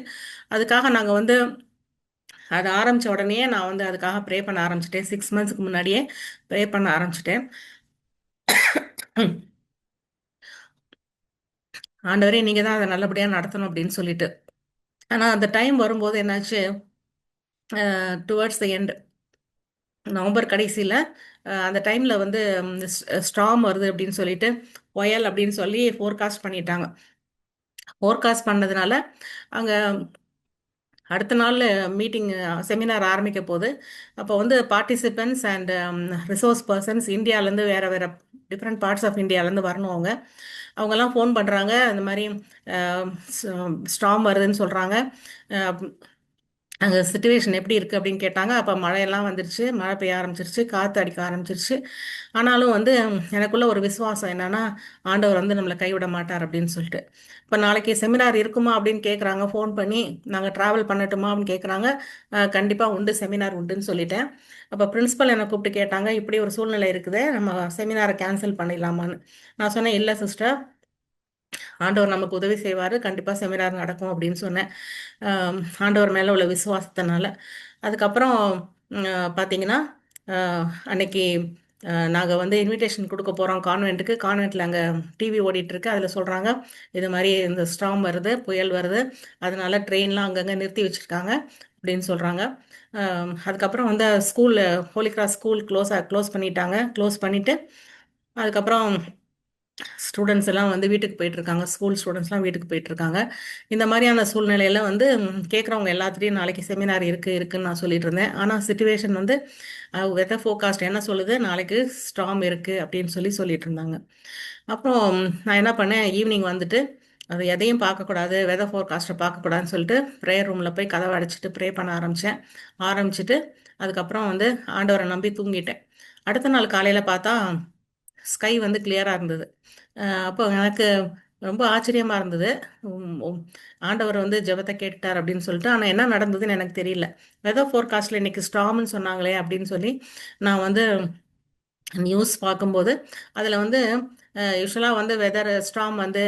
அதுக்காக நாங்கள் வந்து அதை ஆரம்பித்த உடனே நான் வந்து அதுக்காக ப்ரே பண்ண ஆரம்பிச்சிட்டேன். 6 monthsக்கு முன்னாடியே ப்ரே பண்ண ஆரம்பிச்சிட்டேன். ஆண்டவரே நீங்கள் தான் அதை நல்லபடியாக நடத்தணும் அப்படின்னு சொல்லிட்டு. ஆனால் அந்த டைம் வரும்போது என்னாச்சு, டுவர்ட்ஸ் த எண்ட், நவம்பர் கடைசியில் அந்த டைமில் வந்து ஸ்ட்ராம் வருது அப்படின்னு சொல்லிட்டு புயல் அப்படின்னு சொல்லி ஃபோர்காஸ்ட் பண்ணிட்டாங்க. ஃபோர்காஸ்ட் பண்ணதுனால அங்கே அடுத்த நாள் மீட்டிங் செமினார் ஆரம்பிக்க போகுது. அப்போ வந்து பார்ட்டிசிபென்ட்ஸ் அண்ட் ரிசோர்ஸ் பர்சன்ஸ் இந்தியாவிலேருந்து வேறு வேறு டிஃப்ரெண்ட் பார்ட்ஸ் ஆஃப் இந்தியாவிலேருந்து வரணும். அவங்கெல்லாம் ஃபோன் பண்ணுறாங்க, இந்த மாதிரி ஸ்ட்ராம் வருதுன்னு சொல்கிறாங்க, அங்கே சுச்சுவேஷன் எப்படி இருக்குது அப்படின்னு கேட்டாங்க. அப்போ மழையெல்லாம் வந்துருச்சு, மழை பெய்ய ஆரம்பிச்சிருச்சு, காற்று அடிக்க ஆரம்பிச்சிருச்சு. ஆனாலும் வந்து எனக்குள்ள ஒரு விசுவாசம் என்னன்னா, ஆண்டவர் வந்து நம்மளை கைவிட மாட்டார் அப்படின்னு சொல்லிட்டு. இப்போ நாளைக்கு செமினார் இருக்குமா அப்படின்னு கேட்குறாங்க ஃபோன் பண்ணி, நாங்கள் ட்ராவல் பண்ணட்டுமா அப்படின்னு கேட்குறாங்க. கண்டிப்பாக உண்டு, செமினார் உண்டுன்னு சொல்லிட்டேன். அப்போ பிரின்ஸிபல் என்னை கூப்பிட்டு கேட்டாங்க, இப்படி ஒரு சூழ்நிலை இருக்குது, நம்ம செமினாரை கேன்சல் பண்ணிடலாமான்னு. நான் சொன்னேன், இல்லை சிஸ்டர், ஆண்டவர் நமக்கு உதவி செய்வார், கண்டிப்பாக செமினார் நடக்கும் அப்படின்னு சொன்னேன், ஆண்டவர் மேலே உள்ள விசுவாசத்தினால. அதுக்கப்புறம் பார்த்தீங்கன்னா அன்னைக்கு நாங்கள் வந்து இன்விடேஷன் கொடுக்க போகிறோம் கான்வென்ட்டுக்கு. கான்வென்ட்டில் அங்கே டிவி ஓடிட்டுருக்கு, அதில் சொல்கிறாங்க இது மாதிரி இந்த ஸ்டார்ம் வருது, புயல் வருது, அதனால ட்ரெயின்லாம் அங்கங்கே நிறுத்தி வச்சுருக்காங்க அப்படின்னு சொல்கிறாங்க. அதுக்கப்புறம் வந்து school, Holy Cross school close பண்ணிட்டாங்க. க்ளோஸ் பண்ணிவிட்டு அதுக்கப்புறம் ஸ்டூடெண்ட்ஸ் எல்லாம் வந்து வீட்டுக்கு போயிட்டுருக்காங்க, ஸ்கூல் ஸ்டூடெண்ட்ஸ்லாம் வீட்டுக்கு போயிட்டுருக்காங்க. இந்த மாதிரியான சூழ்நிலையில் வந்து கேட்குறவங்க எல்லாத்துலேயும் நாளைக்கு செமினார் இருக்குன்னு நான் சொல்லிட்டு இருந்தேன். ஆனால் சுச்சுவேஷன் வந்து வெதர் ஃபோர்காஸ்ட் என்ன சொல்லுது, நாளைக்கு ஸ்டார்ம் இருக்குது அப்படின்னு சொல்லிட்டு இருந்தாங்க. அப்புறம் நான் என்ன பண்ணேன், ஈவினிங் வந்துட்டு அது எதையும் பார்க்கக்கூடாது, வெதர் ஃபோர்காஸ்ட்டை பார்க்கக்கூடாதுன்னு சொல்லிட்டு ப்ரேயர் ரூமில் போய் கதவை அடைச்சிட்டு ப்ரே பண்ண ஆரம்பிச்சிட்டு அதுக்கப்புறம் வந்து ஆண்டவரை நம்பி தூங்கிட்டேன். அடுத்த நாள் காலையில் பார்த்தா ஸ்கை வந்து கிளியராக இருந்தது. அப்போ எனக்கு ரொம்ப ஆச்சரியமா இருந்தது. உம் உம் ஆண்டவர் வந்து ஜெபத்தை கேட்டார் அப்படின்னு சொல்லிட்டு. ஆனால் என்ன நடந்ததுன்னு எனக்கு தெரியல. வெதர் ஃபோர்காஸ்ட்ல இன்னைக்கு ஸ்டார்ம்னு சொன்னாங்களே அப்படின்னு சொல்லி நான் வந்து நியூஸ் பார்க்கும்போது அதில் வந்து யூஸ்வலாக வந்து வெதர் ஸ்டார்ம் வந்து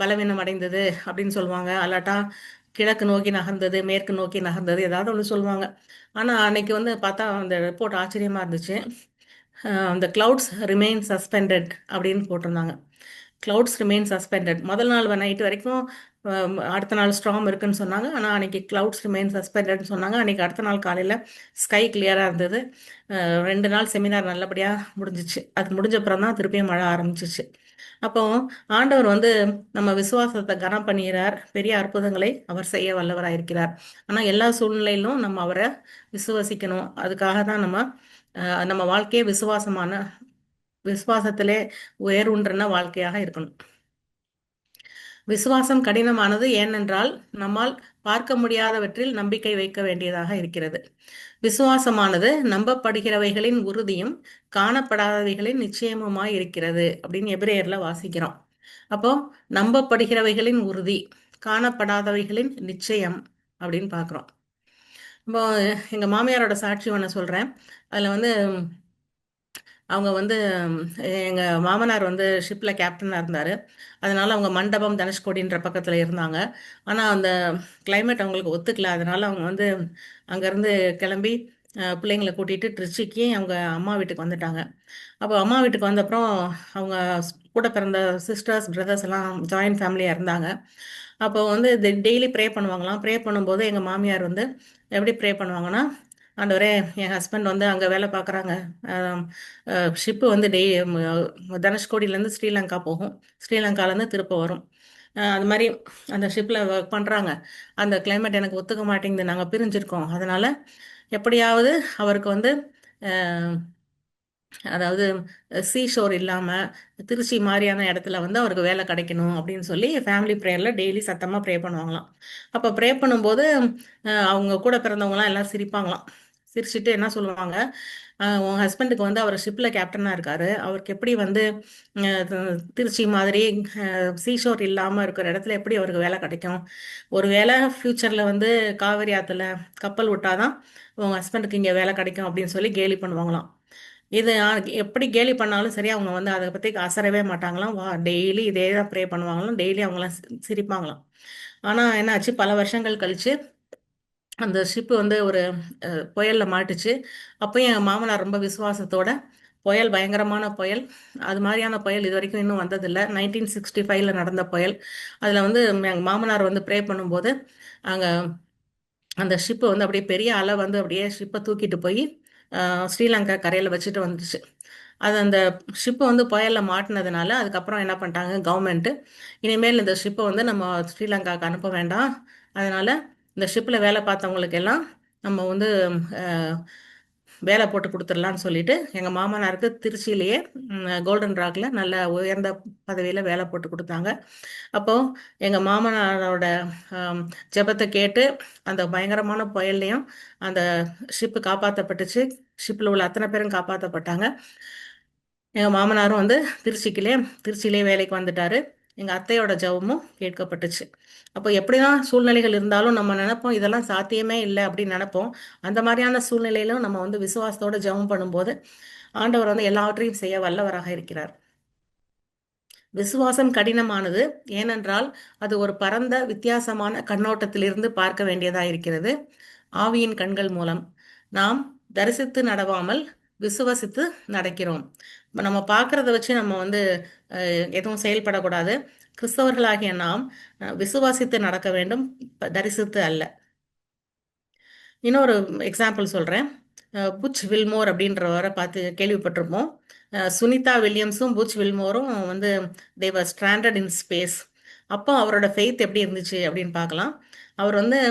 பலவீனம் அடைந்தது அப்படின்னு சொல்லுவாங்க. அல்லாட்டா கிழக்கு நோக்கி நகர்ந்தது, மேற்கு நோக்கி நகர்ந்தது, ஏதாவது ஒன்று சொல்லுவாங்க. ஆனால் அன்னைக்கு வந்து பார்த்தா அந்த ரிப்போர்ட் ஆச்சரியமாக இருந்துச்சு. அந்த clouds remain suspended அப்படின்னு போட்டிருந்தாங்க. clouds remain suspended. முதல் நாள் நைட்டு வரைக்கும் அடுத்த நாள் ஸ்ட்ராங் இருக்குன்னு சொன்னாங்க. ஆனால் அன்னைக்கு clouds remain suspendedன்னு சொன்னாங்க. அன்னைக்கு அடுத்த நாள் காலையில் ஸ்கை கிளியராக இருந்தது. 2 நாள் செமினார் நல்லபடியாக முடிஞ்சிச்சு. அது முடிஞ்ச அப்புறம் தான் திருப்பியும் மழை ஆரம்பிச்சிச்சு. அப்போ ஆண்டவர் வந்து நம்ம விசுவாசத்தை கனம் பண்ணுகிறார். பெரிய அற்புதங்களை அவர் செய்ய வல்லவராயிருக்கிறார். ஆனால் எல்லா சூழ்நிலையிலும் நம்ம அவரை விசுவசிக்கணும். அதுக்காக தான் நம்ம வாழ்க்கையே விசுவாசத்திலே உயர்வுன்றன வாழ்க்கையாக இருக்கணும். விசுவாசம் கடினமானது, ஏனென்றால் நம்மால் பார்க்க முடியாதவற்றில் நம்பிக்கை வைக்க வேண்டியதாக இருக்கிறது. விசுவாசமானது நம்பப்படுகிறவைகளின் உறுதியும் காணப்படாதவைகளின் நிச்சயமுமாய் இருக்கிறது அப்படின்னு எபிரேயர்ல வாசிக்கிறோம். அப்போ நம்பப்படுகிறவைகளின் உறுதி, காணப்படாதவைகளின் நிச்சயம் அப்படின்னு பார்க்குறோம். இப்போ எங்க மாமியாரோட சாட்சி ஒன்று சொல்றேன். அதுல வந்து அவங்க வந்து எங்க மாமனார் வந்து ஷிப்ல கேப்டனா இருந்தாரு. அதனால அவங்க மண்டபம் தனுஷ்கோடின்ற பக்கத்துல இருந்தாங்க. ஆனா அந்த கிளைமேட் அவங்களுக்கு ஒத்துக்கல. அதனால அவங்க வந்து அங்கேருந்து கிளம்பி பிள்ளைங்களை கூட்டிட்டு திருச்சிக்கு அவங்க அம்மா வீட்டுக்கு வந்துட்டாங்க. அப்போ அம்மா வீட்டுக்கு வந்தப்புறம் அவங்க கூட பிறந்த சிஸ்டர்ஸ் பிரதர்ஸ் எல்லாம் ஜாயின்ட் ஃபேமிலியாக இருந்தாங்க. அப்போ வந்து டெய்லி ப்ரே பண்ணுவாங்களாம். ப்ரே பண்ணும்போது எங்கள் மாமியார் வந்து எப்படி ப்ரே பண்ணுவாங்கன்னா, ஆண்டவரே, என் ஹஸ்பண்ட் வந்து அங்கே வேலை பார்க்குறாங்க. ஷிப்பு வந்து தனுஷ்கோடியிலேருந்து ஸ்ரீலங்கா போகும், ஸ்ரீலங்காலேருந்து திருப்ப வரும். அது மாதிரி அந்த ஷிப்பில் ஒர்க் பண்ணுறாங்க. அந்த கிளைமேட் எனக்கு ஒத்துக்க மாட்டேங்குது, நாங்கள் பிரிஞ்சிருக்கோம். அதனால் எப்படியாவது அவருக்கு வந்து அதாவது சீஷோர் இல்லாமல் திருச்சி மாதிரியான இடத்துல வந்து அவருக்கு வேலை கிடைக்கணும் அப்படின்னு சொல்லி ஃபேமிலி ப்ரேயரில் டெய்லி சத்தமாக ப்ரே பண்ணுவாங்களாம். அப்போ ப்ரே பண்ணும்போது அவங்க கூட பிறந்தவங்களாம் எல்லாம் சிரிப்பாங்களாம். சிரிச்சுட்டு என்ன சொல்லுவாங்க, உன் ஹஸ்பண்டுக்கு வந்து அவர் ஷிப்பில் கேப்டனாக இருக்காரு, அவருக்கு எப்படி வந்து திருச்சி மாதிரி சீஷோர் இல்லாமல் இருக்கிற இடத்துல எப்படி அவருக்கு வேலை கிடைக்கும்? ஒரு வேளை ஃப்யூச்சரில் வந்து காவிரி ஆற்றுல கப்பல் விட்டாதான் உங்கள் ஹஸ்பண்டுக்கு இங்கே வேலை கிடைக்கும் அப்படின்னு சொல்லி கேலி பண்ணுவாங்களாம். இது எப்படி கேலி பண்ணாலும் சரி, அவங்க வந்து அதை பற்றி அசரவே மாட்டாங்களாம். டெய்லி இதே தான் ப்ரே பண்ணுவாங்களாம். டெய்லி அவங்களாம் சிரிப்பாங்களாம். ஆனால் என்னாச்சு, பல வருஷங்கள் கழிச்சு அந்த ஷிப்பு வந்து ஒரு புயலில் மாட்டுச்சு. அப்போ என் மாமனார் ரொம்ப விசுவாசத்தோட, புயல் பயங்கரமான புயல், அது மாதிரியான புயல் இது வரைக்கும் இன்னும் வந்ததில்லை, 1965 நடந்த புயல். அதில் வந்து எங்கள் மாமனார் வந்து ப்ரே பண்ணும்போது அங்கே அந்த ஷிப்பு வந்து அப்படியே பெரிய அலை வந்து அப்படியே ஷிப்பை தூக்கிட்டு போய் ஸ்ரீலங்கா கரையில் வச்சுட்டு வந்துச்சு. அது அந்த ஷிப்பை வந்து புயலில் மாட்டினதுனால அதுக்கப்புறம் என்ன பண்ணிட்டாங்க கவர்மெண்ட்டு, இனிமேல் இந்த ஷிப்பை வந்து நம்ம ஸ்ரீலங்காவுக்கு அனுப்ப வேண்டாம், அதனால் இந்த ஷிப்பில் வேலை பார்த்தவங்களுக்கு எல்லாம் நம்ம வந்து அஹ், வேலை போட்டு கொடுத்துடலான்னு சொல்லிட்டு எங்கள் மாமனாருக்கு திருச்சியிலேயே கோல்டன் ராக்ல நல்ல உயர்ந்த பதவியில் வேலை போட்டு கொடுத்தாங்க. அப்போது எங்கள் மாமனாரோட ஜெபத்தை கேட்டு அந்த பயங்கரமான புயல்லையும் அந்த ஷிப்பு காப்பாற்றப்பட்டுச்சு. ஷிப்பில் உள்ள அத்தனை பேரும் காப்பாற்றப்பட்டாங்க. எங்கள் மாமனாரும் வந்து திருச்சியிலே வேலைக்கு வந்துட்டாரு. எங்கள் அத்தையோட ஜெபமும் கேட்கப்பட்டுச்சு. அப்போ எப்படிதான் சூழ்நிலைகள் இருந்தாலும் நம்ம நினைப்போம் இதெல்லாம் சாத்தியமே இல்லை அப்படின்னு நினைப்போம். அந்த மாதிரியான சூழ்நிலையிலும் நம்ம வந்து விசுவாசத்தோட ஜெபம் பண்ணும்போது ஆண்டவர் வந்து எல்லாவற்றையும் செய்ய வல்லவராக இருக்கிறார். விசுவாசம் கடினமானது, ஏனென்றால் அது ஒரு பரந்த வித்தியாசமான கண்ணோட்டத்திலிருந்து பார்க்க வேண்டியதாக இருக்கிறது. ஆவியின் கண்கள் மூலம் நாம் தரிசித்து நடவாமல் விசுவசித்து நடக்கிறோம். நம்ம பார்க்கறத வச்சு நம்ம வந்து எதுவும் செயல்படக்கூடாது. கிறிஸ்தவர்களாகிய நாம் விசுவாசித்து நடக்க வேண்டும், தரிசித்து அல்ல. இன்னொரு எக்ஸாம்பிள் சொல்கிறேன். புச் வில்மோர் அப்படின்றவரை பார்த்து கேள்விப்பட்டிருப்போம். சுனிதா வில்லியம்ஸும் புச் வில்மோரும் வந்து தேவர் ஸ்ட்ராண்டட் இன் ஸ்பேஸ். அப்போ அவரோட ஃபெய்த் எப்படி இருந்துச்சு அப்படின்னு பார்க்கலாம். அவர் வந்து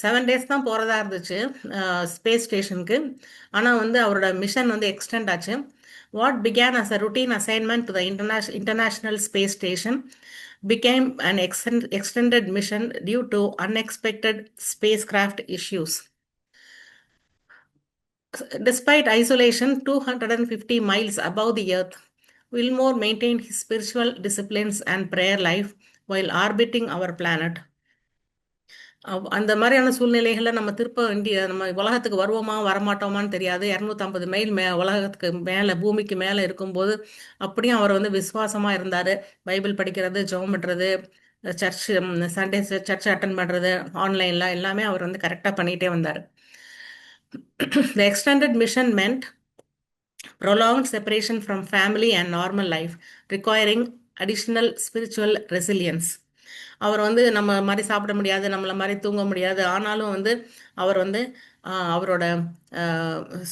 7 days தான் போகிறதா இருந்துச்சு ஸ்பேஸ் ஸ்டேஷனுக்கு. ஆனால் வந்து அவரோட மிஷன் வந்து எக்ஸ்டெண்ட் ஆச்சு. What began as a routine assignment to the International Space Station became an extended mission due to unexpected spacecraft issues. Despite isolation 250 miles above the Earth, Wilmore maintained his spiritual disciplines and prayer life while orbiting our planet. அந்த மாதிரியான சூழ்நிலைகளில் நம்ம திருப்ப நம்ம உலகத்துக்கு வருவோமா வரமாட்டோமான்னு தெரியாது. 250 mile உலகத்துக்கு மேலே பூமிக்கு மேலே இருக்கும்போது அப்படியும் அவர் வந்து விசுவாசமாக இருந்தார். பைபிள் படிக்கிறது, ஜெபம் பண்ணுறது, சர்ச் சண்டே சர்ச் அட்டன் பண்ணுறது, ஆன்லைனில் எல்லாமே அவர் வந்து கரெக்டாக பண்ணிகிட்டே வந்தார். The extended mission meant prolonged separation from family and normal life, requiring additional spiritual resilience. அவர் வந்து நம்ம மாதிரி சாப்பிட முடியாது, நம்மளை மாதிரி தூங்க முடியாது. ஆனாலும் வந்து அவர் வந்து அவரோட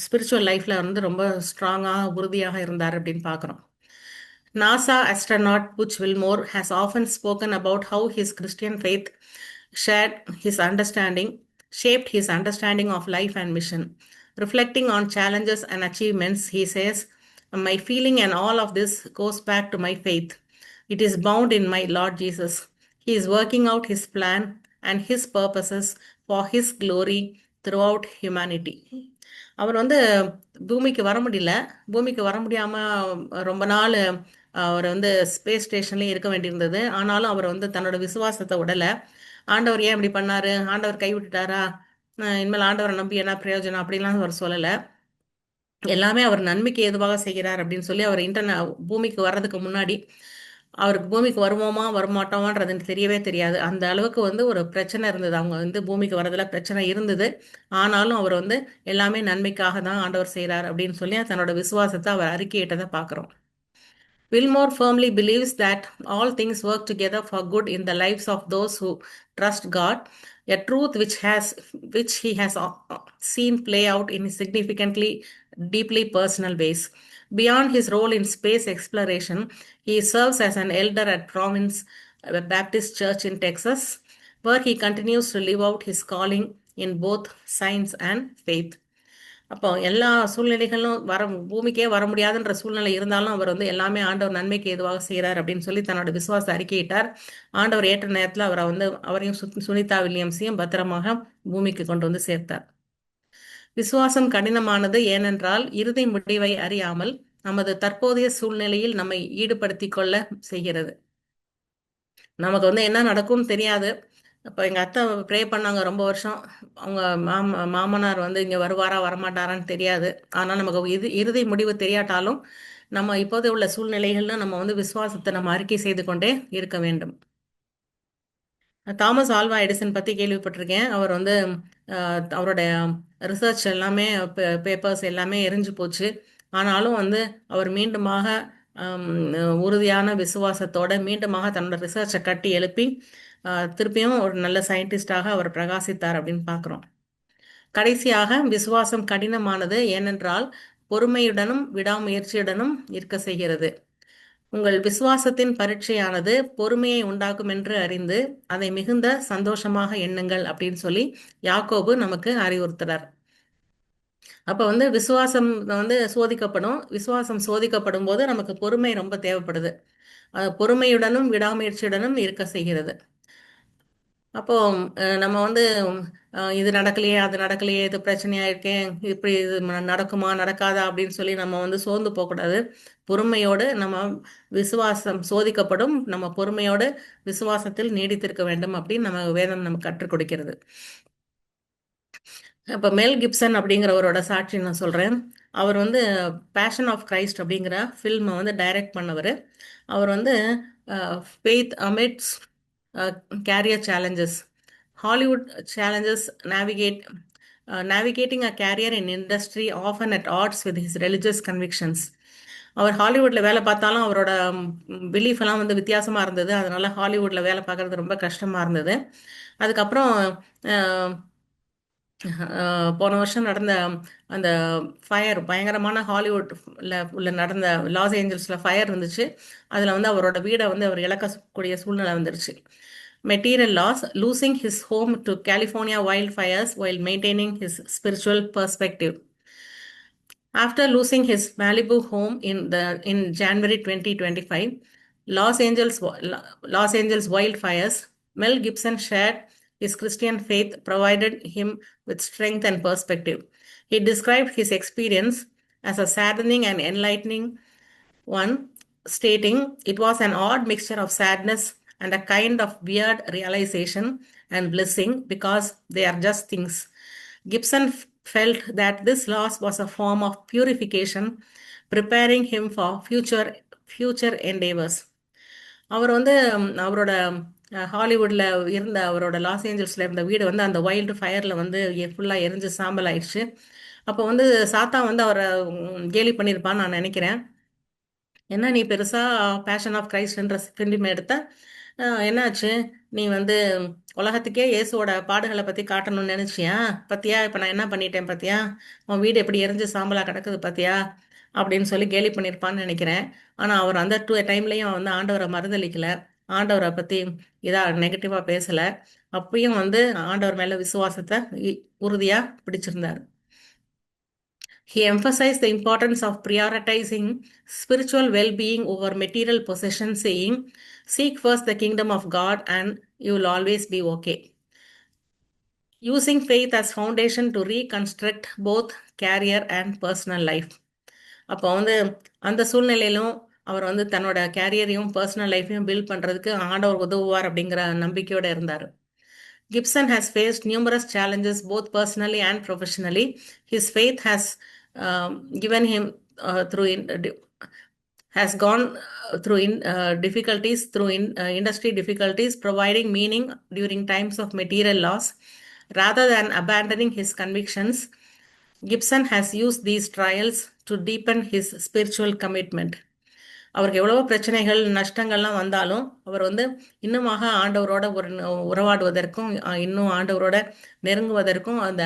ஸ்பிரிச்சுவல் லைஃப்பில் வந்து ரொம்ப ஸ்ட்ராங்காக உறுதியாக இருந்தார் அப்படின்னு பார்க்குறோம். NASA astronaut Butch Wilmore has often spoken about how his Christian faith shaped his understanding of life and mission. Reflecting on challenges and achievements, he says, "My feeling and all of this goes back to my faith. It is bound in my Lord Jesus. He is working out his plan and his purposes for his glory throughout humanity." அவர் வந்து பூமிக்கு வர முடியாமல் ரொம்ப நாள் அவர் வந்து space ஸ்டேஷன்லேயும் இருக்க வேண்டியிருந்தது. ஆனாலும் அவர் வந்து தன்னோட விசுவாசத்தை விடலை. ஆண்டவர் ஏன் இப்படி பண்ணார், ஆண்டவர் கைவிட்டுட்டாரா, இனிமேல் ஆண்டவரை நம்பி என்ன பிரயோஜனம் அப்படின்லாம் அவர் சொல்லலை. எல்லாமே அவர் நன்மைக்கு ஏதுவாக செய்கிறார் அப்படின்னு சொல்லி அவர் பூமிக்கு வர்றதுக்கு முன்னாடி அவருக்கு பூமிக்கு வருவோமா வரமாட்டோமான்றது தெரியவே தெரியாது. அந்த அளவுக்கு வந்து ஒரு பிரச்சனை இருந்தது. அவங்க வந்து பூமிக்கு வரதுல பிரச்சனை இருந்தது. ஆனாலும் அவர் வந்து எல்லாமே நன்மைக்காக தான் ஆண்டவர் செய்கிறார் அப்படின்னு சொல்லி தன்னோட விசுவாசத்தை அவர் அறிக்கையிட்டதை பார்க்குறோம். Wilmore firmly believes that all things work together for good in the lives of those who trust God, a truth which he has seen play out in significantly, deeply personal ways. Beyond his role in space exploration, he serves as an elder at Providence Baptist Church in Texas, where he continues to live out his calling in both science and faith. அப்போ எல்லா சூழ்நிலைகளும் பூமிக்கே வர முடியாதுன்ற சூழ்நிலை இருந்தாலும் அவர் வந்து எல்லாமே ஆண்டவர் நன்மைக்கு ஏதுவாக செய்கிறார் அப்படின்னு சொல்லி தன்னோட விசுவாச அறிக்கையிட்டார். ஆண்டவர் ஏற்ற நேரத்தில் அவரையும் சுனிதா வில்லியம்ஸையும் பத்திரமாக பூமிக்கு கொண்டு வந்து சேர்த்தார். விசுவாசம் கடினமானது, ஏனென்றால் இறுதி முடிவை அறியாமல் நமது தற்போதைய சூழ்நிலையில் நம்மை ஈடுபடுத்தி கொள்ள செய்கிறது. நமக்கு வந்து என்ன நடக்கும்னு தெரியாது. அப்போ எங்கள் அத்தை ப்ரே பண்ணாங்க ரொம்ப வருஷம். அவங்க மாமனார் வந்து இங்கே வருவாரா வரமாட்டாரான்னு தெரியாது. ஆனால் நமக்கு இறுதி முடிவு தெரியாட்டாலும் நம்ம இப்போது உள்ள சூழ்நிலைகள்ல நம்ம வந்து விசுவாசத்தை நம்ம அறிக்கை செய்து கொண்டே இருக்க வேண்டும். தாமஸ் ஆல்வா எடிசன் பற்றி கேள்விப்பட்டிருக்கேன். அவர் வந்து அவருடைய ரிசர்ச் எல்லாமே பேப்பர்ஸ் எல்லாமே எரிஞ்சு போச்சு. ஆனாலும் வந்து அவர் மீண்டுமாக உறுதியான விசுவாசத்தோட மீண்டுமாக தன்னோட ரிசர்ச்சை கட்டி எழுப்பி திருப்பியும் ஒரு நல்ல சயின்டிஸ்டாக அவர் பிரகாசித்தார் அப்படின்னு பார்க்குறோம். கடைசியாக, விசுவாசம் கடினமானது, ஏனென்றால் பொறுமையுடனும் விடாமுயற்சியுடனும் இருக்க செய்கிறது. உங்கள் விசுவாசத்தின் பரீட்சையானது பொறுமையை உண்டாக்கும் என்று அறிந்து அதை மிகுந்த சந்தோஷமாக எண்ணுங்கள் அப்படின்னு சொல்லி யாக்கோபு நமக்கு அறிவுறுத்துறார். அப்போ வந்து விசுவாசம் வந்து விசுவாசம் சோதிக்கப்படும் போது நமக்கு பொறுமை ரொம்ப தேவைப்படுது. பொறுமையுடனும் விடாமுயற்சியுடனும் இருக்க செய்கிறது. அப்போ நம்ம வந்து இது நடக்கலையே, அது நடக்கலையே, இது பிரச்சனையா இருக்கேன், இப்படி இது நடக்குமா நடக்காதா அப்படின்னு சொல்லி நம்ம வந்து சோர்ந்து போகக்கூடாது. பொறுமையோடு நம்ம விசுவாசம் சோதிக்கப்படும், நம்ம பொறுமையோடு விசுவாசத்தில் நீடித்திருக்க வேண்டும் அப்படின்னு நம்ம வேதம் நமக்கு கற்றுக் கொடுக்கிறது. இப்போ மெல் கிப்சன் அப்படிங்கிறவரோட சாட்சி நான் சொல்கிறேன். அவர் வந்து பேஷன் ஆஃப் கிரைஸ்ட் அப்படிங்கிற ஃபில்மை வந்து டைரக்ட் பண்ணவர். அவர் வந்து faith amidst career challenges. Hollywood challenges navigating a career in industry often at odds with his religious convictions. அவர் ஹாலிவுட்டில் வேலை பார்த்தாலும் அவரோட பிலீஃப் எல்லாம் வந்து வித்தியாசமாக இருந்தது. அதனால ஹாலிவுட்டில் வேலை பார்க்குறது ரொம்ப கஷ்டமாக இருந்தது. அதுக்கப்புறம் போன வருஷம் நடந்த அந்த ஃபயர், பயங்கரமான ஹாலிவுட்ல உள்ள நடந்த லாஸ் ஏஞ்சல்ஸில் ஃபயர் இருந்துச்சு. அதில் வந்து அவரோட வீடை வந்து அவர் இழக்கக்கூடிய சூழ்நிலை வந்துருச்சு. Material loss, losing his home to California wildfires while maintaining his spiritual perspective. After losing his Malibu home in January 2025, Los Angeles wildfires, Mel Gibson shared his Christian faith provided him with strength and perspective. He described his experience as a saddening and enlightening one, stating it was an odd mixture of sadness and a kind of weird realization and blessing because they are just things. Gibson felt that this loss was a form of purification, preparing him for future endeavors. அவர் வந்து அவரோட ஹாலிவுட்ல இருந்த அவரோட loss ஏஞ்சல்ஸ்ல இருந்த வீடு வந்து அந்த wild ஃபயர்ல வந்து ஃபுல்லாக எரிஞ்சு சாம்பல் ஆயிடுச்சு. அப்போ வந்து சாத்தா வந்து அவரை கேலி பண்ணியிருப்பான்னு நான் நினைக்கிறேன். என்ன நீ பெருசா பேஷன் ஆஃப் கிரைஸ்ட்ன்ற ஃபிலிம் எடுத்த, என்னாச்சு, நீ வந்து உலகத்துக்கே இயேசுவோட பாடுகளை பத்தி காட்டணும்னு நினைச்சியா? பத்தியா இப்ப நான் என்ன பண்ணிட்டேன் பத்தியா, உன் வீடு எப்படி எரிஞ்சு சாம்பலா கிடக்குது பத்தியா அப்படின்னு சொல்லி கேலி பண்ணியிருப்பான்னு நினைக்கிறேன். ஆனா அவர் அந்த டைம்லயும் வந்து ஆண்டவரை மறுதளிக்கல, ஆண்டவரை பத்தி இதா நெகட்டிவா பேசல. அப்பயும் வந்து ஆண்டவர் மேல விசுவாசத்தை உறுதியா பிடிச்சிருந்தார். He emphasized the importance of prioritizing spiritual well-being over material possessions, saying, "Seek first the kingdom of God and you will always be okay." Using faith as foundation to reconstruct both career and personal life. அப்போ வந்து அந்த சூழ்நிலையிலும் அவர் வந்து தன்னோட கேரியரையும் personal லைஃப்பையும் build பண்ணுறதுக்கு ஆண்டவர் உதவுவார் அப்படிங்கிற நம்பிக்கையோடு இருந்தார். Gibson has faced numerous challenges both personally and professionally. His faith has given him has gone through difficulties, industry difficulties, providing meaning during times of material loss. Rather than abandoning his convictions, Gibson has used these trials to deepen his spiritual commitment. அவருக்கு எவ்வளவோ பிரச்சனைகள் நஷ்டங்கள்லாம் வந்தாலும் அவர் வந்து இன்னுமாக ஆண்டவரோட உறவாடுவதற்கும் இன்னும் ஆண்டவரோட நெருங்குவதற்கும் அந்த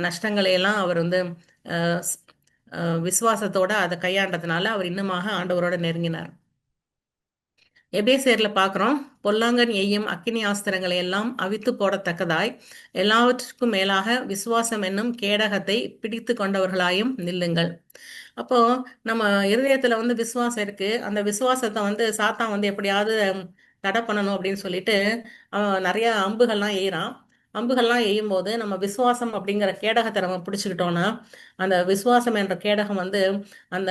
நஷ்டங்களை எல்லாம் அவர் வந்து விசுவாசத்தோட அதை கையாண்டதுனால அவர் இன்னுமாக ஆண்டவரோட நெருங்கினார். எபேசியர்ல பார்க்குறோம், பொல்லாங்கன் எய்யும் அக்கினி ஆஸ்திரங்களை எல்லாம் அவித்து போடத்தக்கதாய் எல்லாவற்றுக்கும் மேலாக விசுவாசம் என்னும் கேடகத்தை பிடித்து கொண்டவர்களாயும் நில்லுங்கள். அப்போ நம்ம இருதயத்துல வந்து விசுவாசம் இருக்கு, அந்த விசுவாசத்தை வந்து சாத்தான் வந்து எப்படியாவது தடை பண்ணணும் அப்படின்னு சொல்லிட்டு அவன் நிறைய அம்புகள்லாம் எய்கிறான். அம்புகள்லாம் எய்யும் போது நம்ம விசுவாசம் அப்படிங்கிற கேடகத்தை நம்ம பிடிச்சுக்கிட்டோம்னா அந்த விசுவாசம் என்ற கேடகம் வந்து அந்த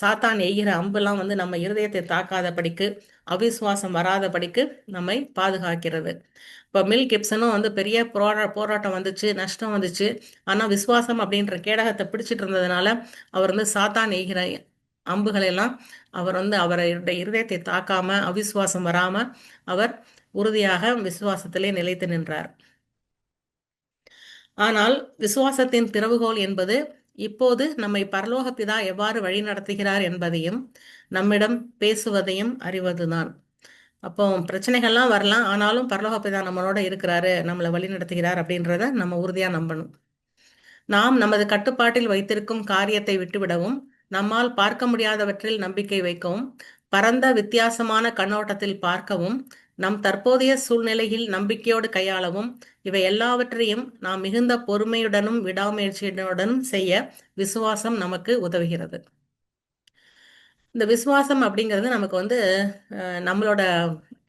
சாத்தான் எய்கிற அம்புலாம் வந்து நம்ம இருதயத்தை தாக்காதபடிக்கு, அவிசுவாசம் வராதபடிக்கு நம்மை பாதுகாக்கிறது. இப்போ மில் கிப்சனும் வந்து பெரிய போராட்டம் வந்துச்சு, நஷ்டம் வந்துச்சு. ஆனால் விசுவாசம் அப்படின்ற கேடகத்தை பிடிச்சிட்டு இருந்ததுனால அவர் வந்து சாத்தான் எய்கிற அம்புகள் எல்லாம் அவர் வந்து அவருடைய இருதயத்தை தாக்காம, அவிசுவாசம் வராம அவர் உறுதியாக விசுவாசத்திலே நிலைத்து நின்றார். ஆனால் விசுவாசத்தின் திறவுகோல் என்பது இப்போது நம்மை பரலோக பிதா எவ்வாறு வழி நடத்துகிறார் என்பதையும் நம்மிடம் பேசுவதையும் அறிவதுதான். அப்போ பிரச்சனைகள்லாம் வரலாம், ஆனாலும் பரலோக பிதா நம்மளோட இருக்கிறாரு, நம்மளை வழி நடத்துகிறார் அப்படின்றத நம்ம உறுதியா நம்பணும். நாம் நமது கட்டுப்பாட்டில் வைத்திருக்கும் காரியத்தை விட்டுவிடவும், நம்மால் பார்க்க முடியாதவற்றில் நம்பிக்கை வைக்கவும், பரந்த வித்தியாசமான கண்ணோட்டத்தில் பார்க்கவும், நம் தற்போதைய சூழ்நிலையில் நம்பிக்கையோடு கையாளவும், இவை எல்லாவற்றையும் நாம் மிகுந்த பொறுமையுடனும் விடாமுயற்சியுடனும் செய்ய விசுவாசம் நமக்கு உதவுகிறது. இந்த விசுவாசம் அப்படிங்கிறது நமக்கு வந்து நம்மளோட